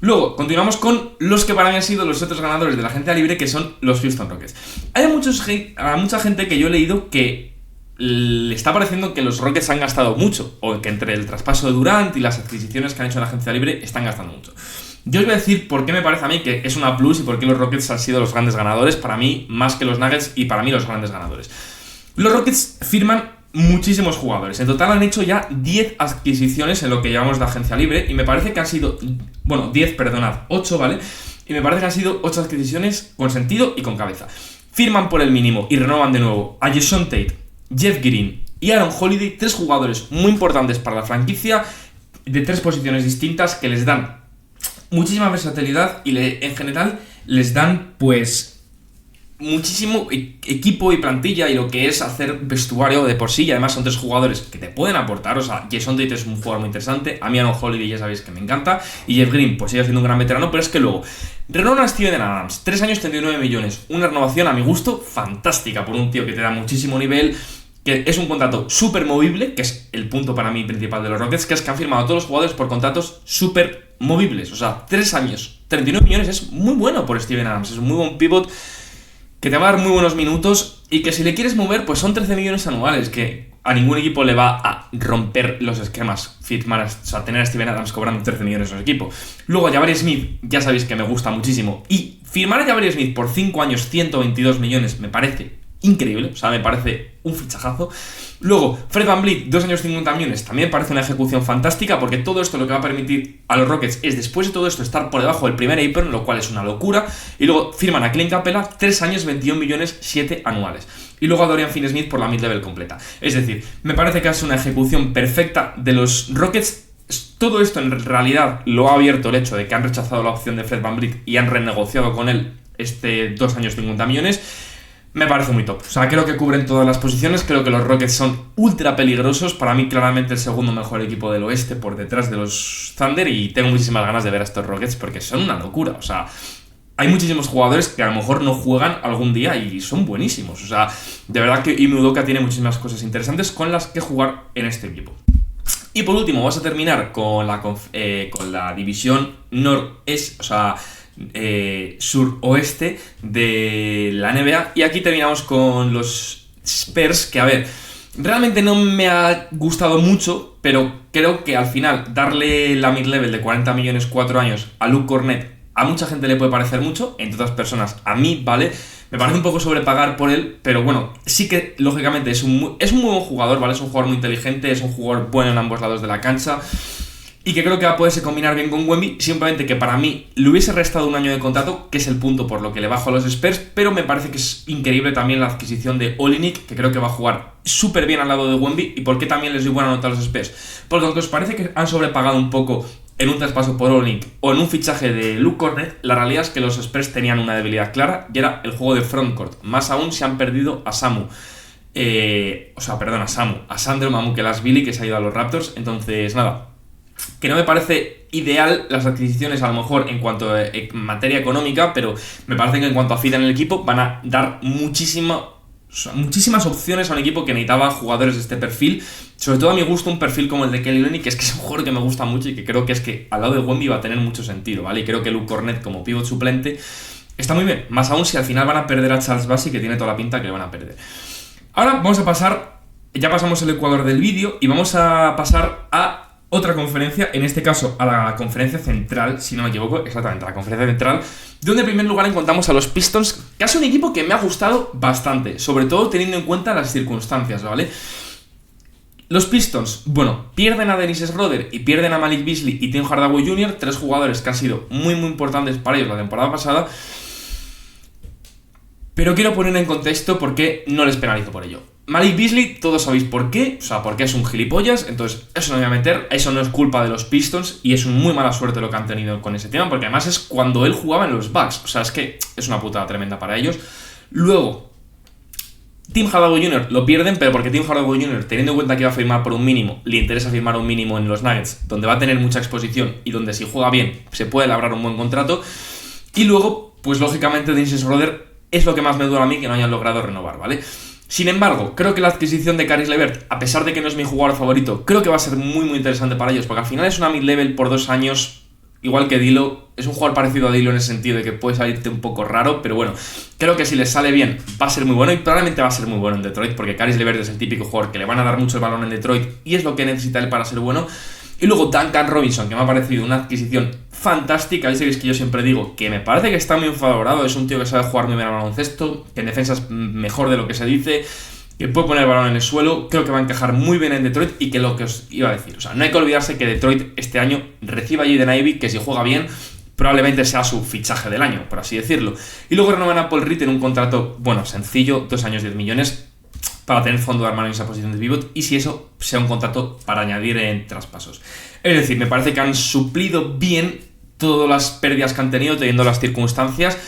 Luego, continuamos con los que para mí han sido los otros ganadores de la agencia libre, que son los Houston Rockets. Hay mucha gente que yo he leído que le está pareciendo que los Rockets han gastado mucho, o que entre el traspaso de Durant y las adquisiciones que han hecho en la agencia libre están gastando mucho. Yo os voy a decir por qué me parece a mí que es una plus y por qué los Rockets han sido los grandes ganadores, para mí más que los Nuggets, y para mí los grandes ganadores. Los Rockets firman muchísimos jugadores. En total han hecho ya 10 adquisiciones en lo que llevamos de agencia libre, y me parece que han sido... 8, ¿vale? Y me parece que han sido 8 adquisiciones con sentido y con cabeza. Firman por el mínimo y renovan de nuevo a Jason Tate, Jeff Green y Aaron Holiday, 3 jugadores muy importantes para la franquicia, de 3 posiciones distintas, que les dan muchísima versatilidad y en general les dan, pues, muchísimo equipo y plantilla, y lo que es hacer vestuario de por sí. Y además son 3 jugadores que te pueden aportar. O sea, Jason Tate es un jugador muy interesante, a mí Aaron Holiday ya sabéis que me encanta, y Jeff Green pues sigue siendo un gran veterano. Pero es que luego renovan a Steven Adams, 3 años, 39 millones, una renovación a mi gusto fantástica por un tío que te da muchísimo nivel, que es un contrato súper movible, que es el punto para mí principal de los Rockets, que es que han firmado a todos los jugadores por contratos súper movibles. O sea, 3 años, 39 millones es muy bueno por Steven Adams, es un muy buen pivot que te va a dar muy buenos minutos, y que si le quieres mover, pues son 13 millones anuales, que a ningún equipo le va a romper los esquemas firmar, o sea, tener a Steven Adams cobrando 13 millones en su equipo. Luego a Jabari Smith, ya sabéis que me gusta muchísimo, y firmar a Jabari Smith por 5 años, 122 millones, me parece increíble, o sea, me parece un fichajazo. Luego, Fred VanVleet, 2 años 50 millones, también parece una ejecución fantástica, porque todo esto lo que va a permitir a los Rockets es, después de todo esto, estar por debajo del primer apron, lo cual es una locura. Y luego firman a Clint Capela, 3 años, 21 millones, 7 anuales. Y luego a Dorian Finney-Smith por la mid-level completa. Es decir, me parece que es una ejecución perfecta de los Rockets. Todo esto en realidad lo ha abierto el hecho de que han rechazado la opción de Fred VanVleet y han renegociado con él 2 años 50 millones. Me parece muy top. O sea, creo que cubren todas las posiciones. Creo que los Rockets son ultra peligrosos. Para mí, claramente, el segundo mejor equipo del oeste por detrás de los Thunder. Y tengo muchísimas ganas de ver a estos Rockets porque son una locura. O sea, hay muchísimos jugadores que a lo mejor no juegan algún día y son buenísimos. O sea, de verdad que Ime Udoka tiene muchísimas cosas interesantes con las que jugar en este equipo. Y por último, vamos a terminar con la división noreste, o sea, suroeste de la NBA. Y aquí terminamos con los Spurs, que a ver, realmente no me ha gustado mucho, pero creo que al final darle la mid-level de 40 millones 4 años a Luke Kornet, a mucha gente le puede parecer mucho, entre otras personas a mí, ¿vale? Me parece un poco sobrepagar por él, pero bueno, sí que lógicamente es un muy buen jugador, ¿vale? Es un jugador muy inteligente, es un jugador bueno en ambos lados de la cancha y que creo que va a poderse combinar bien con Wemby, simplemente que para mí le hubiese restado un año de contrato, que es el punto por lo que le bajo a los Spurs, pero me parece que es increíble también la adquisición de Olynyk, que creo que va a jugar súper bien al lado de Wemby. ¿Y por qué también les doy buena nota a los Spurs? Porque aunque os parece que han sobrepagado un poco en un traspaso por Olynyk o en un fichaje de Luke Kornet, la realidad es que los Spurs tenían una debilidad clara y era el juego de frontcourt. Más aún se han perdido a Sandro Mamukelashvili, que se ha ido a los Raptors. Entonces, nada, que no me parece ideal las adquisiciones a lo mejor en cuanto a materia económica, pero me parece que en cuanto a fit en el equipo van a dar muchísimas opciones a un equipo que necesitaba jugadores de este perfil. Sobre todo a mi gusto un perfil como el de Kelly Olynyk, que es un jugador que me gusta mucho y que creo que es que al lado de Wemby va a tener mucho sentido, ¿vale? Y creo que Luke Kornet como pivot suplente está muy bien, más aún si al final van a perder a Charles Bassey, que tiene toda la pinta que le van a perder. Ahora vamos a pasar, ya pasamos el ecuador del vídeo y vamos a pasar a otra conferencia, en este caso a la conferencia central, si no me equivoco, exactamente, a la conferencia central, donde en primer lugar encontramos a los Pistons, que es un equipo que me ha gustado bastante, sobre todo teniendo en cuenta las circunstancias, ¿vale? Los Pistons, bueno, pierden a Dennis Schroeder y pierden a Malik Beasley y Tim Hardaway Jr., 3 jugadores que han sido muy importantes para ellos la temporada pasada, pero quiero poner en contexto por qué no les penalizo por ello. Malik Beasley, todos sabéis por qué, o sea, porque es un gilipollas, entonces eso no me voy a meter, eso no es culpa de los Pistons y es muy mala suerte lo que han tenido con ese tema, porque además es cuando él jugaba en los Bucks, o sea, es que es una putada tremenda para ellos. Luego, Tim Hardaway Jr. lo pierden, pero porque Tim Hardaway Jr., teniendo en cuenta que va a firmar por un mínimo, le interesa firmar un mínimo en los Nuggets, donde va a tener mucha exposición y donde si juega bien se puede labrar un buen contrato. Y luego, pues lógicamente Dennis Schroeder es lo que más me duele a mí que no hayan logrado renovar, ¿vale? Sin embargo, creo que la adquisición de Caris LeVert, a pesar de que no es mi jugador favorito, creo que va a ser muy interesante para ellos, porque al final es una mid-level por 2 años, igual que D'Lo. Es un jugador parecido a D'Lo en ese sentido de que puede salirte un poco raro, pero bueno, creo que si les sale bien va a ser muy bueno y probablemente va a ser muy bueno en Detroit, porque Caris LeVert es el típico jugador que le van a dar mucho el balón en Detroit y es lo que necesita él para ser bueno. Y luego Duncan Robinson, que me ha parecido una adquisición fantástica. Ahí sabéis que yo siempre digo que me parece que está muy infravalorado. Es un tío que sabe jugar muy bien al baloncesto, que en defensa es mejor de lo que se dice, que puede poner el balón en el suelo. Creo que va a encajar muy bien en Detroit y que lo que os iba a decir, o sea, no hay que olvidarse que Detroit este año recibe a Jaden Ivey, que si juega bien probablemente sea su fichaje del año, por así decirlo. Y luego renovan a Paul Reed en un contrato, bueno, sencillo, 2 años 10 millones, para tener fondo de armario en esa posición de pivot, y si eso sea un contrato para añadir en traspasos. Es decir, me parece que han suplido bien todas las pérdidas que han tenido teniendo las circunstancias.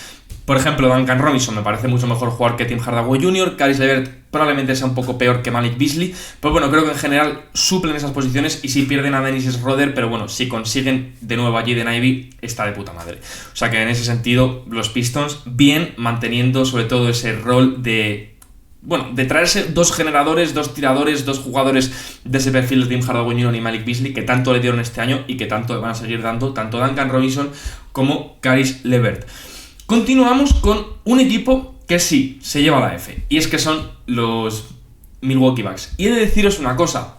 Por ejemplo, Duncan Robinson me parece mucho mejor jugador que Tim Hardaway Jr., Caris LeVert probablemente sea un poco peor que Malik Beasley, pero bueno, creo que en general suplen esas posiciones y si pierden a Dennis Schroeder, pero bueno, si consiguen de nuevo a Jaden Ivey, está de puta madre. O sea que en ese sentido, los Pistons bien manteniendo sobre todo ese rol de traerse 2 generadores, 2 tiradores, 2 jugadores de ese perfil de Tim Hardaway Jr. y Malik Beasley que tanto le dieron este año y que tanto le van a seguir dando tanto Duncan Robinson como Caris LeVert. Continuamos con un equipo que sí se lleva la F, y es que son los Milwaukee Bucks. Y he de deciros una cosa,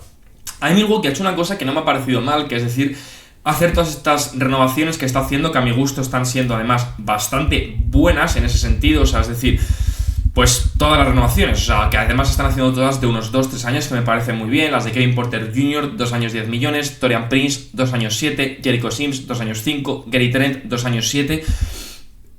a mí Milwaukee ha hecho una cosa que no me ha parecido mal, que es decir, hacer todas estas renovaciones que está haciendo, que a mi gusto están siendo además bastante buenas en ese sentido, o sea, es decir, pues todas las renovaciones, o sea, que además están haciendo todas de unos 2-3 años, que me parecen muy bien. Las de Kevin Porter Jr., 2 años 10 millones, Taurean Prince, 2 años 7, Jericho Sims, 2 años 5, Gary Trent, 2 años 7,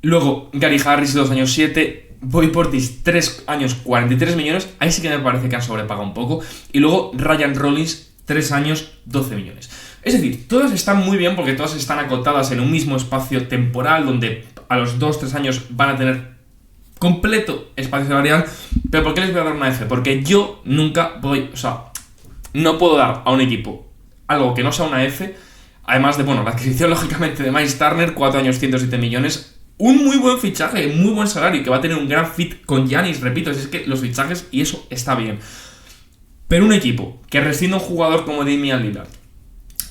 luego Gary Harris, 2 años 7, Bobby Portis, 3 años 43 millones, ahí sí que me parece que han sobrepagado un poco, y luego Ryan Rollins, 3 años, 12 millones. Es decir, todas están muy bien porque todas están acotadas en un mismo espacio temporal donde a los 2-3 años van a tener completo espacio salarial. Pero ¿por qué les voy a dar una F? Porque yo nunca voy, o sea, no puedo dar a un equipo algo que no sea una F, además de, bueno, la adquisición lógicamente de Miles Turner, 4 años 107 millones, un muy buen fichaje, muy buen salario, que va a tener un gran fit con Giannis, repito, es que los fichajes y eso está bien. Pero un equipo que rescinde a un jugador como Damian Lillard,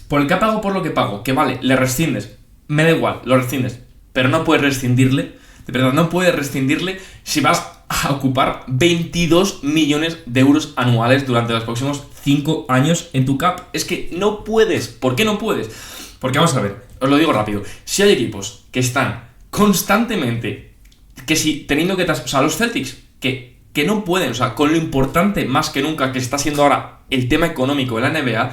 por el que pago por lo que pago, que vale, le rescindes, me da igual, lo rescindes, pero no puedes rescindirle. De verdad, no puedes rescindirle si vas a ocupar 22 millones de euros anuales durante los próximos 5 años en tu cap. Es que no puedes. ¿Por qué no puedes? Porque vamos a ver, os lo digo rápido. Si hay equipos que están constantemente, que si teniendo que... O sea, los Celtics, que no pueden, o sea, con lo importante más que nunca que está siendo ahora el tema económico de la NBA,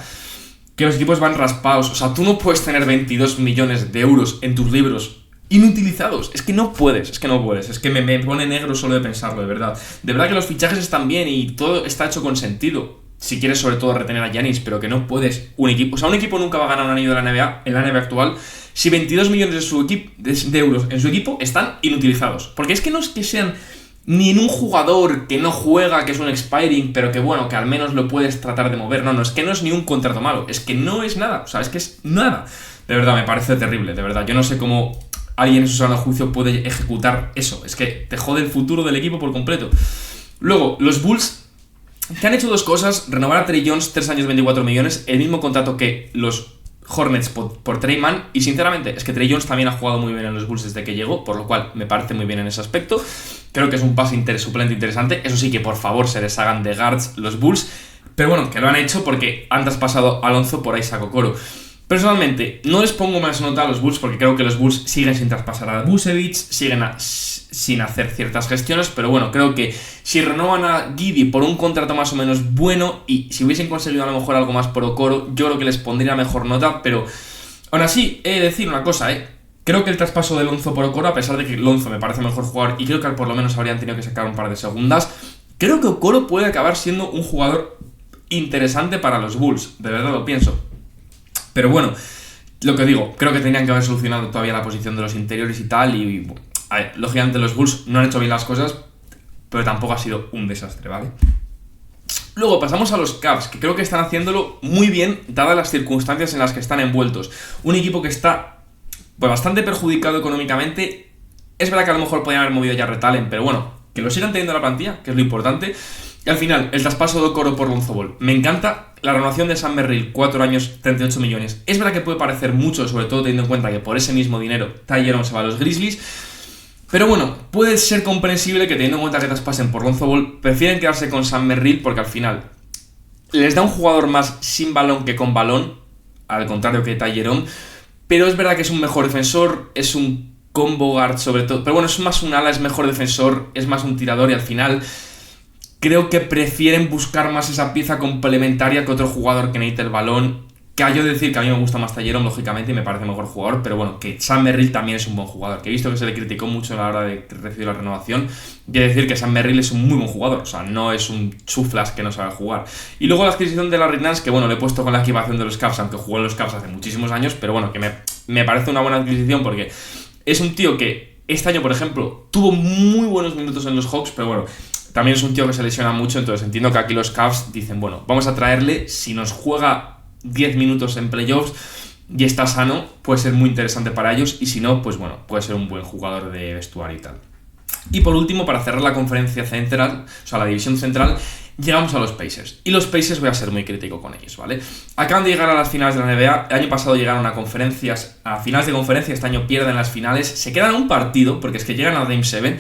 que los equipos van raspados. O sea, tú no puedes tener 22 millones de euros en tus libros inutilizados, es que no puedes, es que me pone negro solo de pensarlo, de verdad que los fichajes están bien y todo está hecho con sentido, si quieres sobre todo retener a Giannis, pero que no puedes, un equipo nunca va a ganar un anillo de la NBA, en la NBA actual, si 22 millones de euros en su equipo están inutilizados, porque es que no es que sean ni en un jugador que no juega, que es un expiring, pero que bueno, que al menos lo puedes tratar de mover, no, es que no es ni un contrato malo, es que no es nada, o sea, es que es nada, de verdad, me parece terrible, de verdad, yo no sé cómo alguien en su sano juicio puede ejecutar eso. Es que te jode el futuro del equipo por completo. Luego, los Bulls, que han hecho dos cosas. Renovar a Trey Jones, 3 años 24 millones, el mismo contrato que los Hornets por Trey Mann. Y sinceramente, es que Trey Jones también ha jugado muy bien en los Bulls desde que llegó, por lo cual me parece muy bien en ese aspecto. Creo que es un pase suplente interesante. Eso sí, que por favor se deshagan de guards los Bulls. Pero bueno, que lo han hecho porque han traspasado a Alonso por Isaac Okoro. Personalmente, no les pongo más nota a los Bulls porque creo que los Bulls siguen sin traspasar a Vucevic, siguen sin hacer ciertas gestiones, pero bueno, creo que si renovan a Giddey por un contrato más o menos bueno y si hubiesen conseguido a lo mejor algo más por Okoro, yo creo que les pondría mejor nota, pero aún así, he de decir una cosa, creo que el traspaso de Lonzo por Okoro, a pesar de que Lonzo me parece mejor jugador y creo que por lo menos habrían tenido que sacar un par de segundas, creo que Okoro puede acabar siendo un jugador interesante para los Bulls, de verdad lo pienso. Pero bueno, lo que digo, creo que tenían que haber solucionado todavía la posición de los interiores y tal. Y bueno, a ver, lógicamente los Bulls no han hecho bien las cosas, pero tampoco ha sido un desastre, ¿vale? Luego pasamos a los Cavs, que creo que están haciéndolo muy bien, dadas las circunstancias en las que están envueltos. Un equipo que está pues bastante perjudicado económicamente. Es verdad que a lo mejor podrían haber movido ya Retalen, pero bueno, que lo sigan teniendo en la plantilla, que es lo importante. Y al final, el traspaso de Okoro por Lonzo Ball. Me encanta la renovación de Sam Merrill, 4 años, 38 millones. Es verdad que puede parecer mucho, sobre todo teniendo en cuenta que por ese mismo dinero Ty Jerome se va a los Grizzlies. Pero bueno, puede ser comprensible que teniendo en cuenta que traspasen por Lonzo Ball, prefieren quedarse con Sam Merrill porque al final les da un jugador más sin balón que con balón, al contrario que Ty Jerome. Pero es verdad que es un mejor defensor, es un combo guard sobre todo. Pero bueno, es más un ala, es mejor defensor, es más un tirador y al final creo que prefieren buscar más esa pieza complementaria que otro jugador que necesite el balón. Que hay yo decir que a mí me gusta más Ty Jerome, lógicamente, y me parece mejor jugador, pero bueno, que Sam Merrill también es un buen jugador, que he visto que se le criticó mucho a la hora de recibir la renovación, y he de decir que Sam Merrill es un muy buen jugador, o sea, no es un chuflas que no sabe jugar. Y luego la adquisición de Larry Nance, que bueno, le he puesto con la equipación de los Cavs, aunque jugó en los Cavs hace muchísimos años, pero bueno, que me parece una buena adquisición porque es un tío que este año, por ejemplo, tuvo muy buenos minutos en los Hawks, pero bueno, también es un tío que se lesiona mucho, entonces entiendo que aquí los Cavs dicen, bueno, vamos a traerle, si nos juega 10 minutos en playoffs y está sano, puede ser muy interesante para ellos, y si no, pues bueno, puede ser un buen jugador de vestuario y tal. Y por último, para cerrar la conferencia central, o sea, la división central, llegamos a los Pacers. Y los Pacers voy a ser muy crítico con ellos, ¿vale? Acaban de llegar a las finales de la NBA, el año pasado llegaron a finales de conferencia, este año pierden las finales, se quedan a un partido, porque es que llegan a Game 7,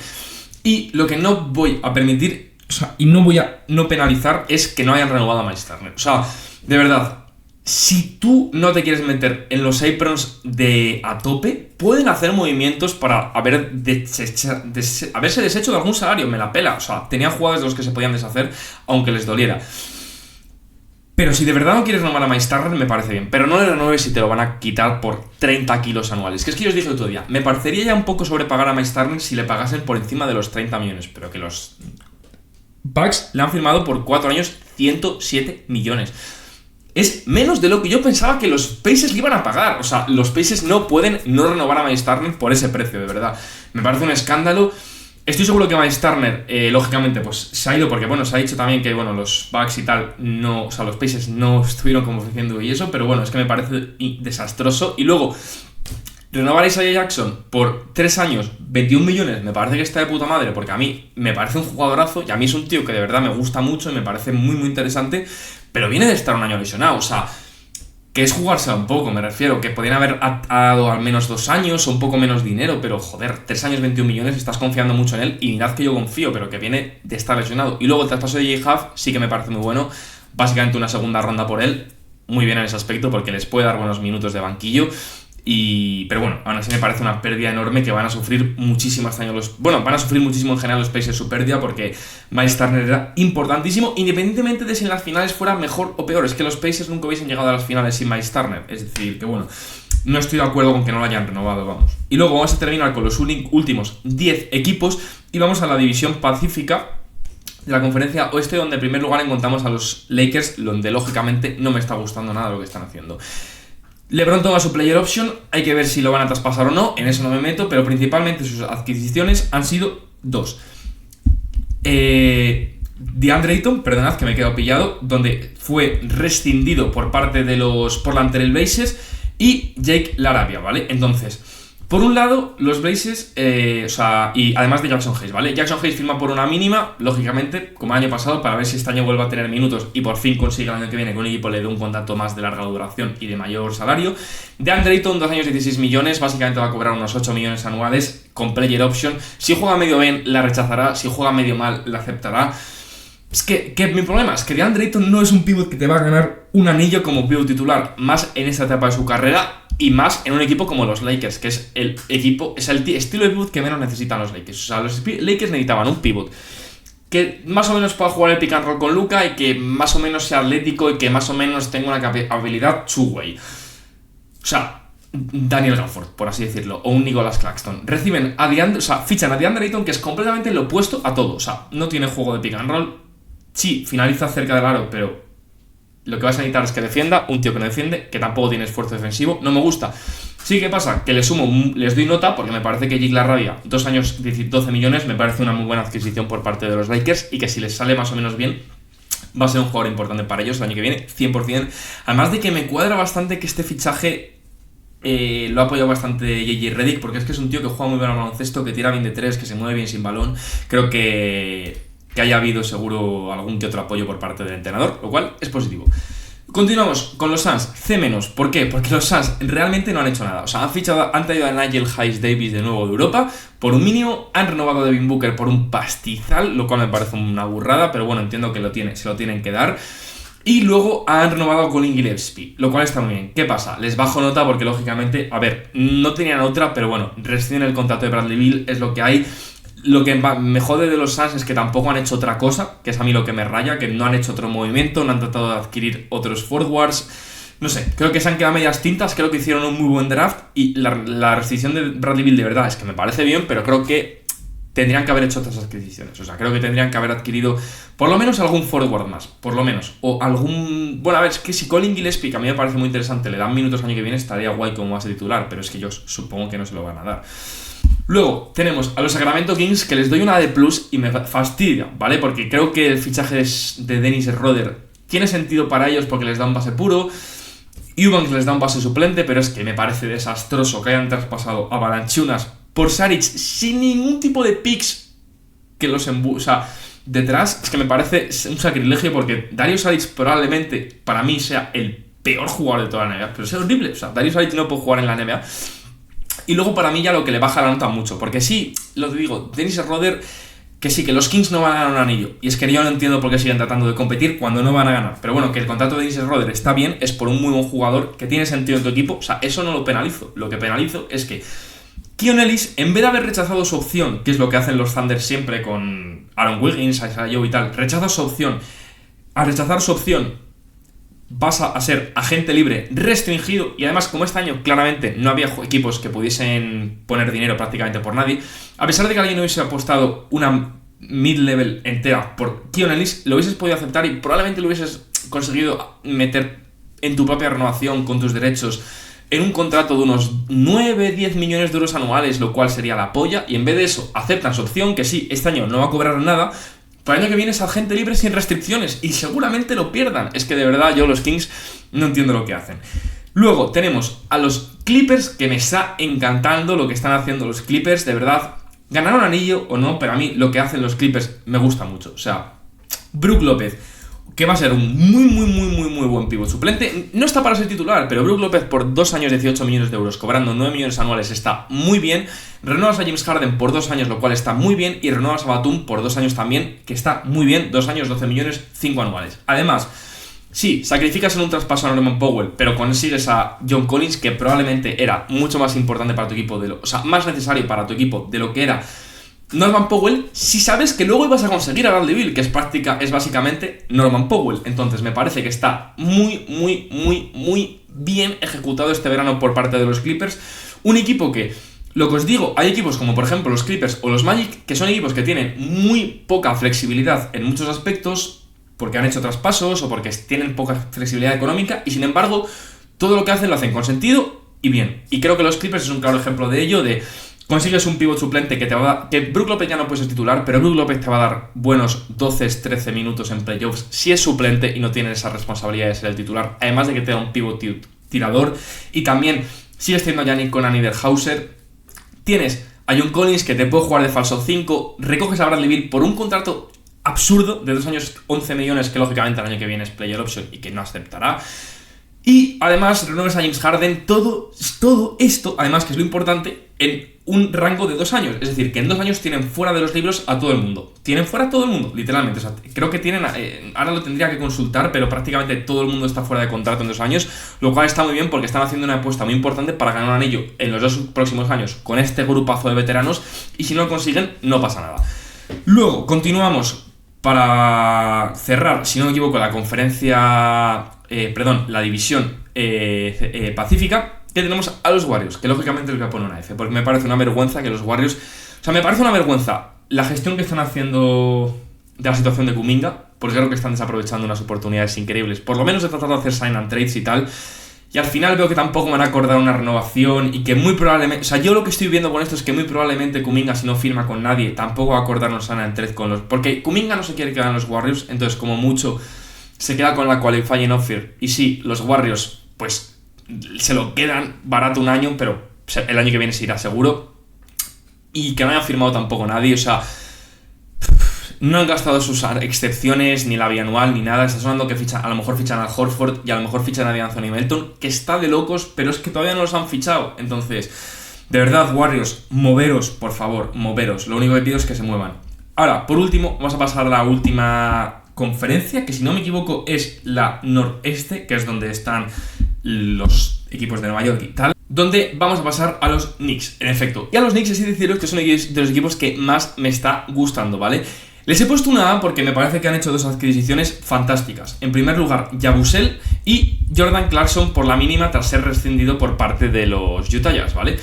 y lo que no voy a permitir, o sea, y no voy a no penalizar, es que no hayan renovado a Miles Turner. O sea, de verdad, si tú no te quieres meter en los aprons de a tope, pueden hacer movimientos para haberse deshecho de algún salario, me la pela. O sea, tenían jugadores de los que se podían deshacer, aunque les doliera. Pero si de verdad no quieres renovar a Miles Turner, me parece bien. Pero no le renueves si te lo van a quitar por 30 kilos anuales. Que es que yo os dije el otro día, me parecería ya un poco sobrepagar a Miles Turner si le pagasen por encima de los 30 millones. Pero que los Bucks le han firmado por 4 años 107 millones. Es menos de lo que yo pensaba que los Pacers le iban a pagar. O sea, los Pacers no pueden no renovar a Miles Turner por ese precio, de verdad. Me parece un escándalo. Estoy seguro que Miles Turner, lógicamente, pues se ha ido porque, bueno, se ha dicho también que, bueno, los Bucks y tal, no, o sea, los Pacers no estuvieron como ofreciendo y eso, pero bueno, es que me parece desastroso. Y luego, renovar a Isaiah Jackson por 3 años, 21 millones, me parece que está de puta madre, porque a mí me parece un jugadorazo y a mí es un tío que de verdad me gusta mucho y me parece muy, muy interesante, pero viene de estar un año lesionado, o sea, que es jugársela un poco, me refiero, que podrían haber dado al menos 2 años o un poco menos dinero, pero joder, 3 años, 21 millones, estás confiando mucho en él y mirad que yo confío, pero que viene de estar lesionado. Y luego el traspaso de J-Huff sí que me parece muy bueno, básicamente una segunda ronda por él, muy bien en ese aspecto porque les puede dar buenos minutos de banquillo. Pero bueno, aún así me parece una pérdida enorme que van a sufrir muchísimo este año van a sufrir muchísimo en general los Pacers su pérdida porque Miles Turner era importantísimo, independientemente de si en las finales fuera mejor o peor. Es que los Pacers nunca hubiesen llegado a las finales sin Miles Turner, es decir, que bueno, no estoy de acuerdo con que no lo hayan renovado, vamos. Y luego vamos a terminar con los últimos 10 equipos y vamos a la división pacífica de la conferencia oeste, donde en primer lugar encontramos a los Lakers, donde lógicamente no me está gustando nada lo que están haciendo. LeBron toma su player option, hay que ver si lo van a traspasar o no, en eso no me meto, pero principalmente sus adquisiciones han sido 2. DeAndre Ayton, perdonad que me he quedado pillado, donde fue rescindido por parte de los Portland Trail Blazers, y Jake LaRavia, ¿vale? Entonces, por un lado, los Blazers, y además de Jackson Hayes, ¿vale? Jackson Hayes firma por una mínima, lógicamente, como el año pasado, para ver si este año vuelve a tener minutos y por fin consigue el año que viene que un equipo le dé un contrato más de larga duración y de mayor salario. DeAndre Ayton, 2 años 16 millones, básicamente va a cobrar unos 8 millones anuales con player option. Si juega medio bien, la rechazará, si juega medio mal, la aceptará. Es que mi problema es que DeAndre Ayton no es un pivot que te va a ganar un anillo como pivot titular, más en esta etapa de su carrera y más en un equipo como los Lakers, que es el estilo de pivot que menos necesitan los Lakers. O sea, los Lakers necesitaban un pivot que más o menos pueda jugar el pick and roll con Luka y que más o menos sea atlético y que más o menos tenga una habilidad two-way. O sea, Daniel Gafford, por así decirlo, o un Nicholas Claxton. Reciben a fichan a DeAndre Ayton, que es completamente lo opuesto a todo. O sea, no tiene juego de pick and roll. Sí, finaliza cerca del aro, pero lo que vas a necesitar es que defienda, un tío que no defiende, que tampoco tiene esfuerzo defensivo, no me gusta. Sí, ¿qué pasa? Que les doy nota porque me parece que Jake LaRavia, 2 años 12 millones, me parece una muy buena adquisición por parte de los Lakers y que si les sale más o menos bien, va a ser un jugador importante para ellos el año que viene, 100%. Además de que me cuadra bastante que este fichaje lo ha apoyado bastante JJ Redick, porque es que es un tío que juega muy bien al baloncesto, que tira bien de 3, que se mueve bien sin balón. Creo que haya habido seguro algún que otro apoyo por parte del entrenador, lo cual es positivo. Continuamos con los Suns, C-. ¿Por qué? Porque los Suns realmente no han hecho nada. O sea, han traído a Nigel Hayes-Davis de nuevo de Europa por un mínimo, han renovado a Devin Booker por un pastizal, lo cual me parece una burrada, pero bueno, entiendo que se lo tienen que dar. Y luego han renovado a Colin Gillespie, lo cual está muy bien. ¿Qué pasa? Les bajo nota porque lógicamente, a ver, no tenían otra, pero bueno, rescinden el contrato de Bradley Beal, es lo que hay. Lo que me jode de los Suns es que tampoco han hecho otra cosa, que es a mí lo que me raya, que no han hecho otro movimiento, no han tratado de adquirir otros forwards. No sé, creo que se han quedado medias tintas, creo que hicieron un muy buen draft y la rescisión de Bradley Beal de verdad es que me parece bien, pero creo que tendrían que haber hecho otras adquisiciones. O sea, creo que tendrían que haber adquirido por lo menos algún forward más, por lo menos. O algún... Bueno, a ver, es que si Colin Gillespie, que a mí me parece muy interesante, le dan minutos el año que viene, estaría guay como base titular, pero es que yo supongo que no se lo van a dar. Luego tenemos a los Sacramento Kings, que les doy una D+ y me fastidia, ¿vale? Porque creo que el fichaje de Dennis Schroeder tiene sentido para ellos porque les da un base puro. Eubanks les da un base suplente, pero es que me parece desastroso que hayan traspasado a Valanciunas por Saric sin ningún tipo de picks que los detrás. Es que me parece un sacrilegio porque Dario Saric probablemente para mí sea el peor jugador de toda la NBA, pero es horrible. O sea, Dario Saric no puede jugar en la NBA. Y luego para mí ya lo que le baja la nota mucho, porque sí, lo digo, Dennis Schroeder que sí, que los Kings no van a ganar un anillo. Y es que yo no entiendo por qué siguen tratando de competir cuando no van a ganar. Pero bueno, que el contrato de Dennis Schroeder está bien, es por un muy buen jugador que tiene sentido en tu equipo. O sea, eso no lo penalizo. Lo que penalizo es que Keon Ellis, en vez de haber rechazado su opción, que es lo que hacen los Thunder siempre con Aaron Wiggins, Isaiah Joe y tal, rechaza su opción. Al rechazar su opción, pasa a ser agente libre restringido. Y además, como este año claramente no había equipos que pudiesen poner dinero prácticamente por nadie, a pesar de que alguien hubiese apostado una mid-level entera por Keon Ellis, lo hubieses podido aceptar y probablemente lo hubieses conseguido meter en tu propia renovación con tus derechos en un contrato de unos 9-10 millones de euros anuales, lo cual sería la polla. Y en vez de eso, aceptan su opción, que sí, este año no va a cobrar nada, para el año que viene es agente libre sin restricciones y seguramente lo pierdan. Es que de verdad yo los Kings no entiendo lo que hacen. Luego tenemos a los Clippers, que me está encantando lo que están haciendo los Clippers, de verdad. Ganaron anillo o no, pero a mí lo que hacen los Clippers me gusta mucho. O sea, Brook López, que va a ser un muy buen pívot suplente. No está para ser titular, pero Brook López por 2 años 18 millones de euros, cobrando 9 millones anuales, está muy bien. Renuevas a James Harden por 2 años, lo cual está muy bien. Y renuevas a Batum por 2 años también, que está muy bien. 2 años, 12 millones, 5 anuales. Además, sí, sacrificas en un traspaso a Norman Powell, pero consigues a John Collins, que probablemente era mucho más importante para tu equipo, o sea, más necesario para tu equipo de lo que era Norman Powell, si sabes que luego ibas a conseguir a Bradley Beal, que es básicamente Norman Powell. Entonces me parece que está muy bien ejecutado este verano por parte de los Clippers. Un equipo que, lo que os digo, hay equipos como por ejemplo los Clippers o los Magic, que son equipos que tienen muy poca flexibilidad en muchos aspectos, porque han hecho traspasos o porque tienen poca flexibilidad económica, y sin embargo todo lo que hacen lo hacen con sentido y bien. Y creo que los Clippers es un claro ejemplo de ello, de consigues un pívot suplente que te va a dar, que Brook López ya no puede ser titular, pero Brook López te va a dar buenos 12-13 minutos en playoffs si es suplente y no tiene esa responsabilidad de ser el titular, además de que te da un pívot tirador. Y también sigues teniendo a Yannick Conan y Derhauser, tienes a John Collins que te puede jugar de falso 5, recoges a Bradley Beal por un contrato absurdo de 2 años 11 millones, que lógicamente el año que viene es player option y que no aceptará. Y además renuevas a James Harden, todo esto, además que es lo importante, en un rango de 2 años. Es decir, que en 2 años tienen fuera de los libros a todo el mundo. Tienen fuera a todo el mundo, literalmente. O sea, creo que tienen, ahora lo tendría que consultar, pero prácticamente todo el mundo está fuera de contrato en 2 años, lo cual está muy bien porque están haciendo una apuesta muy importante para ganar un anillo en los 2 próximos años con este grupazo de veteranos, y si no lo consiguen, no pasa nada. Luego, continuamos para cerrar, si no me equivoco, la conferencia... la división pacífica, que tenemos a los Warriors, que lógicamente les voy a poner una F, porque me parece una vergüenza que los Warriors... O sea, me parece una vergüenza la gestión que están haciendo de la situación de Kuminga, porque creo que están desaprovechando unas oportunidades increíbles, por lo menos de tratar de hacer sign and trades y tal, y al final veo que tampoco me van a acordar una renovación y que muy probablemente... O sea, yo lo que estoy viendo con esto es que muy probablemente Kuminga, si no firma con nadie, tampoco va a acordar un sign and trade con los... Porque Kuminga no se quiere quedar en los Warriors, entonces como mucho se queda con la qualifying offer. Y sí, los Warriors, pues, se lo quedan barato un año, pero el año que viene se irá seguro. Y que no hayan firmado tampoco nadie, o sea, no han gastado sus excepciones, ni la bianual, ni nada. Está sonando que a lo mejor fichan al Horford y a lo mejor fichan a Anthony Melton, que está de locos, pero es que todavía no los han fichado. Entonces, de verdad, Warriors, moveros, por favor, moveros. Lo único que pido es que se muevan. Ahora, por último, vamos a pasar a la última conferencia, que si no me equivoco es la noreste, que es donde están los equipos de Nueva York y tal, donde vamos a pasar a los Knicks, en efecto. Y a los Knicks sí deciros que son de los equipos que más me está gustando, ¿vale? Les he puesto una A porque me parece que han hecho 2 adquisiciones fantásticas. En primer lugar, Yabusel y Jordan Clarkson por la mínima tras ser rescindido por parte de los Utah Jazz, ¿vale?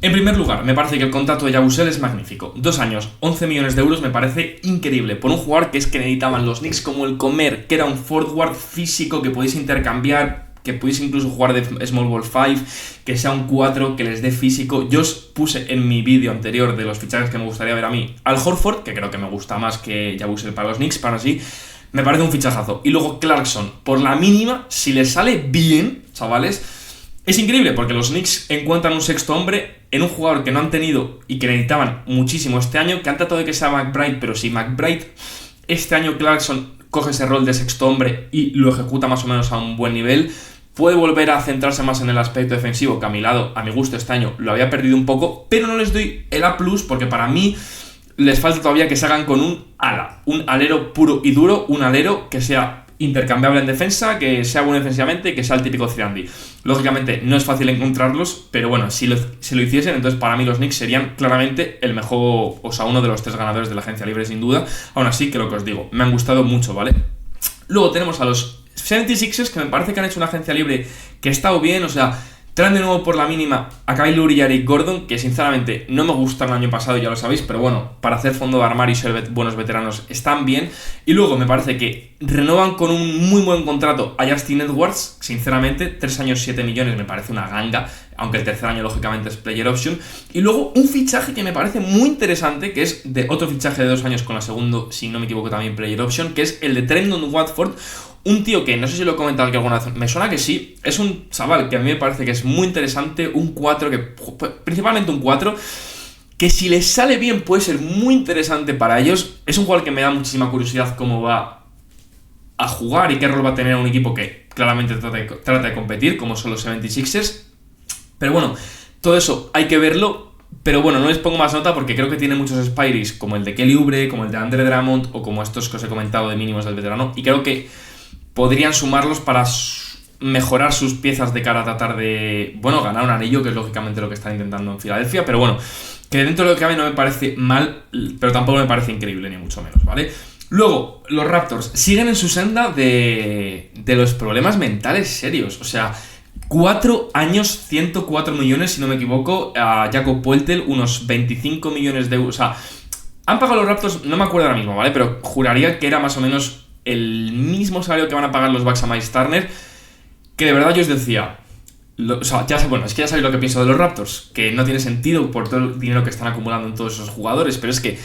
En primer lugar, me parece que el contrato de Yabusel es magnífico. 2 años, 11 millones de euros, me parece increíble. Por un jugador que es que necesitaban los Knicks como el comer, que era un forward físico que podéis intercambiar, que podéis incluso jugar de Small Ball 5, que sea un 4, que les dé físico. Yo os puse en mi vídeo anterior de los fichajes que me gustaría ver a mí al Horford, que creo que me gusta más que Yabusel para los Knicks, para así. Me parece un fichajazo. Y luego Clarkson, por la mínima, si les sale bien, chavales, es increíble porque los Knicks encuentran un sexto hombre en un jugador que no han tenido y que necesitaban muchísimo este año, que han tratado de que sea McBride, pero si McBride este año Clarkson coge ese rol de sexto hombre y lo ejecuta más o menos a un buen nivel, puede volver a centrarse más en el aspecto defensivo, que a mi gusto este año lo había perdido un poco, pero no les doy el A+, porque para mí les falta todavía que se hagan con un ala, un alero puro y duro, un alero que sea intercambiable en defensa, que sea bueno defensivamente y que sea el típico 3&D. Lógicamente no es fácil encontrarlos, pero bueno, si lo hiciesen, entonces para mí los Knicks serían claramente el mejor, o sea, uno de los 3 ganadores de la agencia libre sin duda. Aún así, que lo que os digo, me han gustado mucho, ¿vale? Luego tenemos a los 76ers, que me parece que han hecho una agencia libre que ha estado bien, o sea, traen de nuevo por la mínima a Kyle Lowry y a Eric Gordon, que sinceramente no me gustaron el año pasado, ya lo sabéis, pero bueno, para hacer fondo de armario y ser buenos veteranos están bien. Y luego me parece que renuevan con un muy buen contrato a Justin Edwards, sinceramente, 3 años 7 millones me parece una ganga, aunque el tercer año lógicamente es player option. Y luego un fichaje que me parece muy interesante, que es de otro fichaje de 2 años con la segundo, si no me equivoco también player option, que es el de Trendon Watford. Un tío que no sé si lo he comentado aquí alguna vez, me suena que sí, es un chaval que a mí me parece que es muy interesante, un 4, principalmente un 4, que si les sale bien puede ser muy interesante para ellos. Es un jugador que me da muchísima curiosidad cómo va a jugar y qué rol va a tener en un equipo que claramente trata de competir, como son los 76ers. Pero bueno, todo eso hay que verlo. Pero bueno, no les pongo más nota porque creo que tiene muchos Spiries, como el de Kelly Oubre, como el de Andre Drummond o como estos que os he comentado de mínimos del veterano. Y creo que podrían sumarlos para mejorar sus piezas de cara a tratar de, bueno, ganar un anillo, que es lógicamente lo que están intentando en Filadelfia. Pero bueno, que dentro de lo que cabe no me parece mal, pero tampoco me parece increíble, ni mucho menos, ¿vale? Luego, los Raptors siguen en su senda de los problemas mentales serios. O sea, 4 años, 104 millones, si no me equivoco, a Jakob Poeltl, unos 25 millones de euros. O sea, han pagado los Raptors, no me acuerdo ahora mismo, ¿vale? Pero juraría que era más o menos el mismo salario que van a pagar los Bucks a Miles Turner, que de verdad yo os decía, o sea, ya sabéis lo que pienso de los Raptors, que no tiene sentido por todo el dinero que están acumulando en todos esos jugadores, pero es que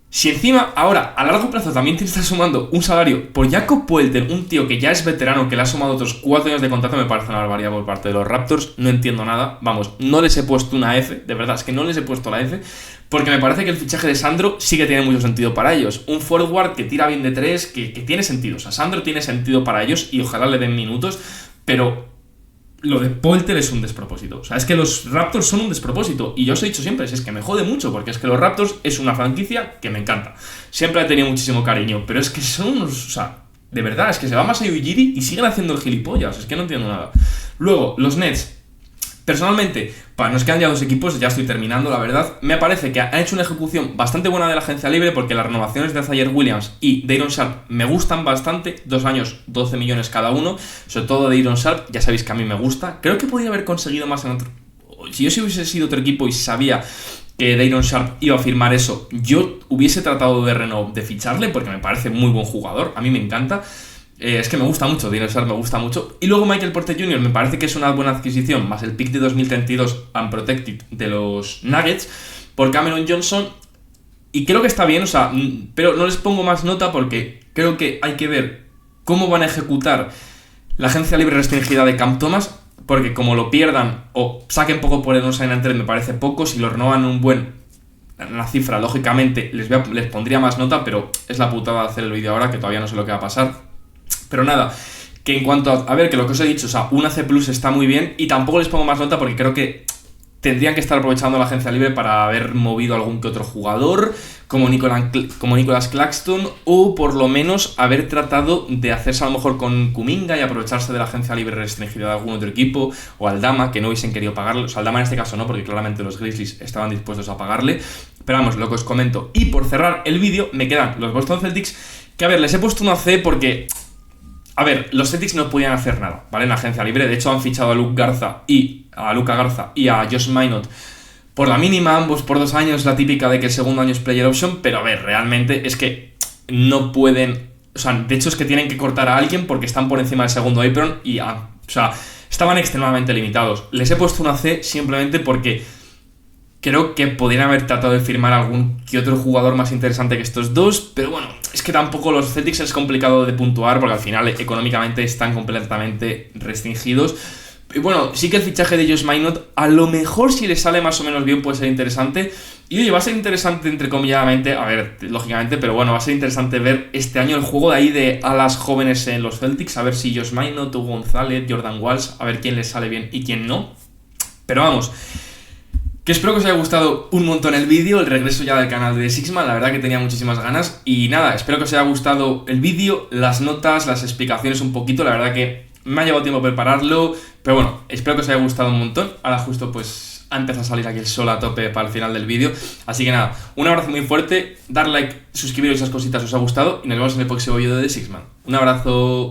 si encima ahora a largo plazo también te estás sumando un salario por Jakob Poeltl, un tío que ya es veterano, que le ha sumado otros 4 años de contrato, me parece una barbaridad por parte de los Raptors. No entiendo nada, vamos, no les he puesto una F, de verdad, es que no les he puesto la F, porque me parece que el fichaje de Sandro sí que tiene mucho sentido para ellos. Un forward que tira bien de 3, que tiene sentido, o sea, Sandro tiene sentido para ellos y ojalá le den minutos, pero lo de Poeltl es un despropósito. O sea, es que los Raptors son un despropósito. Y yo os he dicho siempre, es que me jode mucho, porque es que los Raptors es una franquicia que me encanta. Siempre he tenido muchísimo cariño, pero es que son unos... O sea, de verdad, es que se va Masai Ujiri y siguen haciendo el gilipollas. Es que no entiendo nada. Luego, los Nets. Personalmente, nos quedan ya 2 equipos, ya estoy terminando, la verdad. Me parece que han hecho una ejecución bastante buena de la agencia libre, porque las renovaciones de Zaire Williams y Day'Ron Sharpe me gustan bastante. 2 años, 12 millones cada uno. Sobre todo Day'Ron Sharpe, ya sabéis que a mí me gusta. Creo que podría haber conseguido más en otro... Si yo hubiese sido otro equipo y sabía que Day'Ron Sharpe iba a firmar eso, yo hubiese tratado de ficharle, porque me parece muy buen jugador. A mí me encanta. Es que me gusta mucho, Day'Ron Sharpe me gusta mucho. Y luego Michael Porter Jr. me parece que es una buena adquisición, más el pick de 2032 Unprotected de los Nuggets por Cameron Johnson. Y creo que está bien, o sea, pero no les pongo más nota porque creo que hay que ver cómo van a ejecutar la agencia libre restringida de Cam Thomas, porque como lo pierdan o saquen poco por el no sign and trade me parece poco. Si lo renovan una cifra, lógicamente les pondría más nota, pero es la putada de hacer el vídeo ahora, que todavía no sé lo que va a pasar. Pero nada, que en cuanto a ver, que lo que os he dicho, o sea, una C+ está muy bien y tampoco les pongo más nota porque creo que tendrían que estar aprovechando la agencia libre para haber movido algún que otro jugador, como Nicholas Claxton, o por lo menos haber tratado de hacerse a lo mejor con Kuminga y aprovecharse de la agencia libre restringida de algún otro equipo, o Aldama, que no hubiesen querido pagarle. O sea, Aldama en este caso no, porque claramente los Grizzlies estaban dispuestos a pagarle. Pero vamos, lo que os comento. Y por cerrar el vídeo, me quedan los Boston Celtics, que a ver, les he puesto una C porque... A ver, los Celtics no podían hacer nada, ¿vale? En la agencia libre. De hecho, han fichado a Luka Garza y a Josh Minott por la mínima, ambos por 2 años, la típica de que el segundo año es player option. Pero a ver, realmente es que no pueden... O sea, de hecho es que tienen que cortar a alguien porque están por encima del segundo apron y... o sea, estaban extremadamente limitados. Les he puesto una C simplemente porque... Creo que podrían haber tratado de firmar algún que otro jugador más interesante que estos dos, pero bueno, es que tampoco los Celtics es complicado de puntuar porque al final económicamente están completamente restringidos. Y bueno, sí que el fichaje de Josh Minott, a lo mejor si le sale más o menos bien puede ser interesante. Y oye, va a ser interesante entrecomilladamente, a ver, lógicamente, pero bueno, va a ser interesante ver este año el juego de ahí de alas jóvenes en los Celtics, a ver si Josh Minott, Hugo González, Jordan Walsh, a ver quién les sale bien y quién no. Pero vamos... Que espero que os haya gustado un montón el vídeo, el regreso ya del canal de Sixman, la verdad que tenía muchísimas ganas. Y nada, espero que os haya gustado el vídeo, las notas, las explicaciones un poquito, la verdad que me ha llevado tiempo prepararlo, pero bueno, espero que os haya gustado un montón. Ahora justo pues ha empezado a salir aquí el sol a tope para el final del vídeo. Así que nada, un abrazo muy fuerte, dar like, suscribiros, esas cositas si os ha gustado y nos vemos en el próximo vídeo de Sixman. Un abrazo.